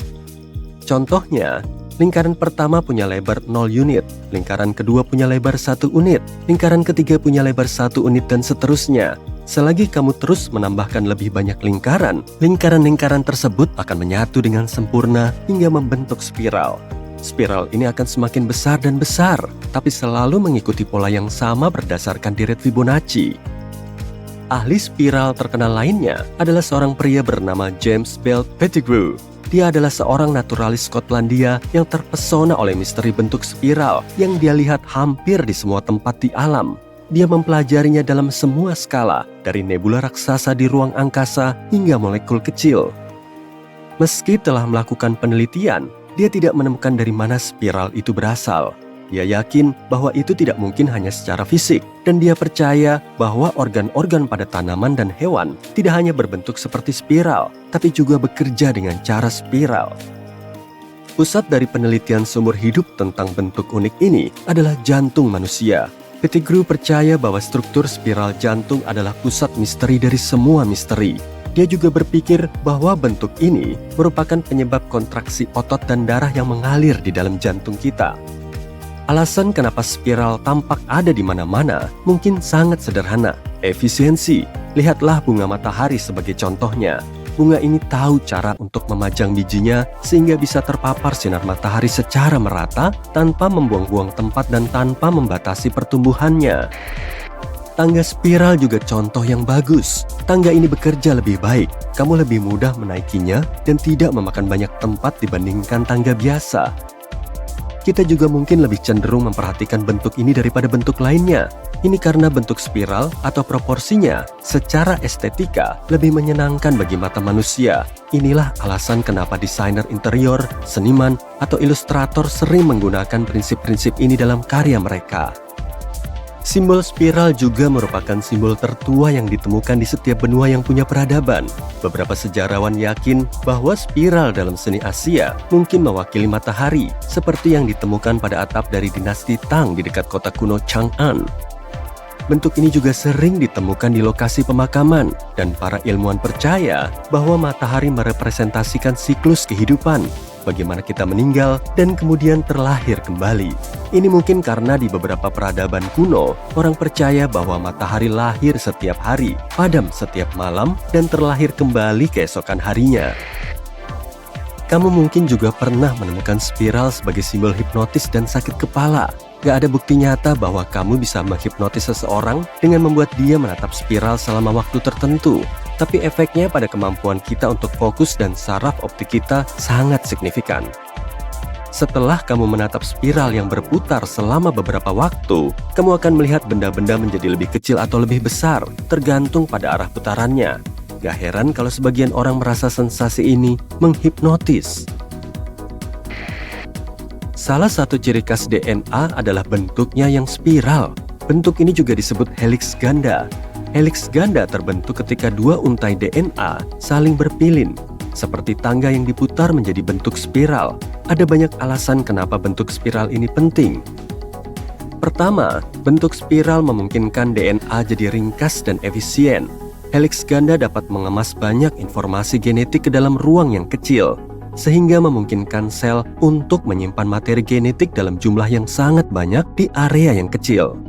S1: Contohnya, lingkaran pertama punya lebar 0 unit, lingkaran kedua punya lebar 1 unit, lingkaran ketiga punya lebar 1 unit, dan seterusnya. Selagi kamu terus menambahkan lebih banyak lingkaran, lingkaran-lingkaran tersebut akan menyatu dengan sempurna hingga membentuk spiral. Spiral ini akan semakin besar dan besar, tapi selalu mengikuti pola yang sama berdasarkan deret Fibonacci. Ahli spiral terkenal lainnya adalah seorang pria bernama James Bell Pettigrew. Dia adalah seorang naturalis Skotlandia yang terpesona oleh misteri bentuk spiral yang dia lihat hampir di semua tempat di alam. Dia mempelajarinya dalam semua skala, dari nebula raksasa di ruang angkasa hingga molekul kecil. Meski telah melakukan penelitian, dia tidak menemukan dari mana spiral itu berasal. Dia yakin bahwa itu tidak mungkin hanya secara fisik, dan dia percaya bahwa organ-organ pada tanaman dan hewan tidak hanya berbentuk seperti spiral, tapi juga bekerja dengan cara spiral. Pusat dari penelitian seumur hidup tentang bentuk unik ini adalah jantung manusia. Pettigrew percaya bahwa struktur spiral jantung adalah pusat misteri dari semua misteri. Dia juga berpikir bahwa bentuk ini merupakan penyebab kontraksi otot dan darah yang mengalir di dalam jantung kita. Alasan kenapa spiral tampak ada di mana-mana mungkin sangat sederhana, efisiensi. Lihatlah bunga matahari sebagai contohnya. Bunga ini tahu cara untuk memajang bijinya sehingga bisa terpapar sinar matahari secara merata tanpa membuang-buang tempat dan tanpa membatasi pertumbuhannya. Tangga spiral juga contoh yang bagus. Tangga ini bekerja lebih baik. Kamu lebih mudah menaikinya dan tidak memakan banyak tempat dibandingkan tangga biasa. Kita juga mungkin lebih cenderung memperhatikan bentuk ini daripada bentuk lainnya. Ini karena bentuk spiral atau proporsinya secara estetika lebih menyenangkan bagi mata manusia. Inilah alasan kenapa desainer interior, seniman, atau ilustrator sering menggunakan prinsip-prinsip ini dalam karya mereka. Simbol spiral juga merupakan simbol tertua yang ditemukan di setiap benua yang punya peradaban. Beberapa sejarawan yakin bahwa spiral dalam seni Asia mungkin mewakili matahari, seperti yang ditemukan pada atap dari dinasti Tang di dekat kota kuno Chang'an. Bentuk ini juga sering ditemukan di lokasi pemakaman, dan para ilmuwan percaya bahwa matahari merepresentasikan siklus kehidupan, bagaimana kita meninggal dan kemudian terlahir kembali. Ini mungkin karena di beberapa peradaban kuno, orang percaya bahwa matahari lahir setiap hari, padam setiap malam, dan terlahir kembali keesokan harinya. Kamu mungkin juga pernah menemukan spiral sebagai simbol hipnotis dan sakit kepala. Gak ada bukti nyata bahwa kamu bisa menghipnotis seseorang dengan membuat dia menatap spiral selama waktu tertentu. Tapi efeknya pada kemampuan kita untuk fokus dan saraf optik kita sangat signifikan. Setelah kamu menatap spiral yang berputar selama beberapa waktu, kamu akan melihat benda-benda menjadi lebih kecil atau lebih besar, tergantung pada arah putarannya. Gak heran kalau sebagian orang merasa sensasi ini menghipnotis. Salah satu ciri khas DNA adalah bentuknya yang spiral. Bentuk ini juga disebut heliks ganda. Heliks ganda terbentuk ketika dua untai DNA saling berpilin, seperti tangga yang diputar menjadi bentuk spiral. Ada banyak alasan kenapa bentuk spiral ini penting. Pertama, bentuk spiral memungkinkan DNA jadi ringkas dan efisien. Heliks ganda dapat mengemas banyak informasi genetik ke dalam ruang yang kecil, sehingga memungkinkan sel untuk menyimpan materi genetik dalam jumlah yang sangat banyak di area yang kecil.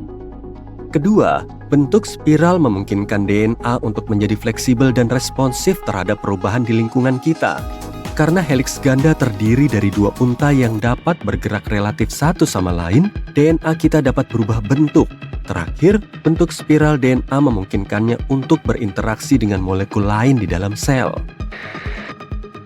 S1: Kedua, bentuk spiral memungkinkan DNA untuk menjadi fleksibel dan responsif terhadap perubahan di lingkungan kita. Karena heliks ganda terdiri dari dua untai yang dapat bergerak relatif satu sama lain, DNA kita dapat berubah bentuk. Terakhir, bentuk spiral DNA memungkinkannya untuk berinteraksi dengan molekul lain di dalam sel.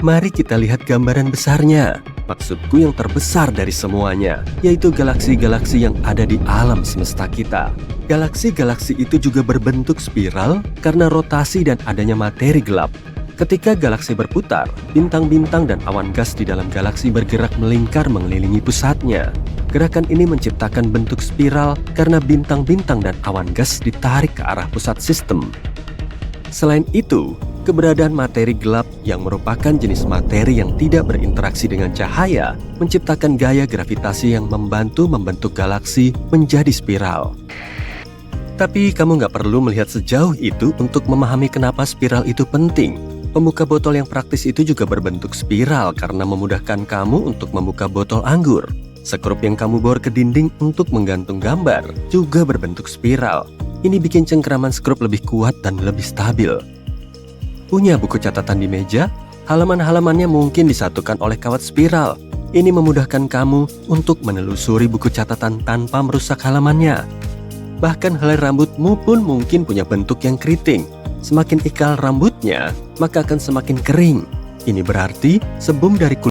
S1: Mari kita lihat gambaran besarnya. Maksudku yang terbesar dari semuanya, yaitu galaksi-galaksi yang ada di alam semesta kita. Galaksi-galaksi itu juga berbentuk spiral karena rotasi dan adanya materi gelap. Ketika galaksi berputar, bintang-bintang dan awan gas di dalam galaksi bergerak melingkar mengelilingi pusatnya. Gerakan ini menciptakan bentuk spiral karena bintang-bintang dan awan gas ditarik ke arah pusat sistem. Selain itu, keberadaan materi gelap yang merupakan jenis materi yang tidak berinteraksi dengan cahaya menciptakan gaya gravitasi yang membantu membentuk galaksi menjadi spiral. Tapi kamu nggak perlu melihat sejauh itu untuk memahami kenapa spiral itu penting. Pembuka botol yang praktis itu juga berbentuk spiral karena memudahkan kamu untuk membuka botol anggur. Sekrup yang kamu bor ke dinding untuk menggantung gambar juga berbentuk spiral. Ini bikin cengkeraman skrup lebih kuat dan lebih stabil. Punya buku catatan di meja? Halaman-halamannya mungkin disatukan oleh kawat spiral. Ini memudahkan kamu untuk menelusuri buku catatan tanpa merusak halamannya. Bahkan helai rambutmu pun mungkin punya bentuk yang keriting. Semakin ikal rambutnya, maka akan semakin kering. Ini berarti sebum dari kulit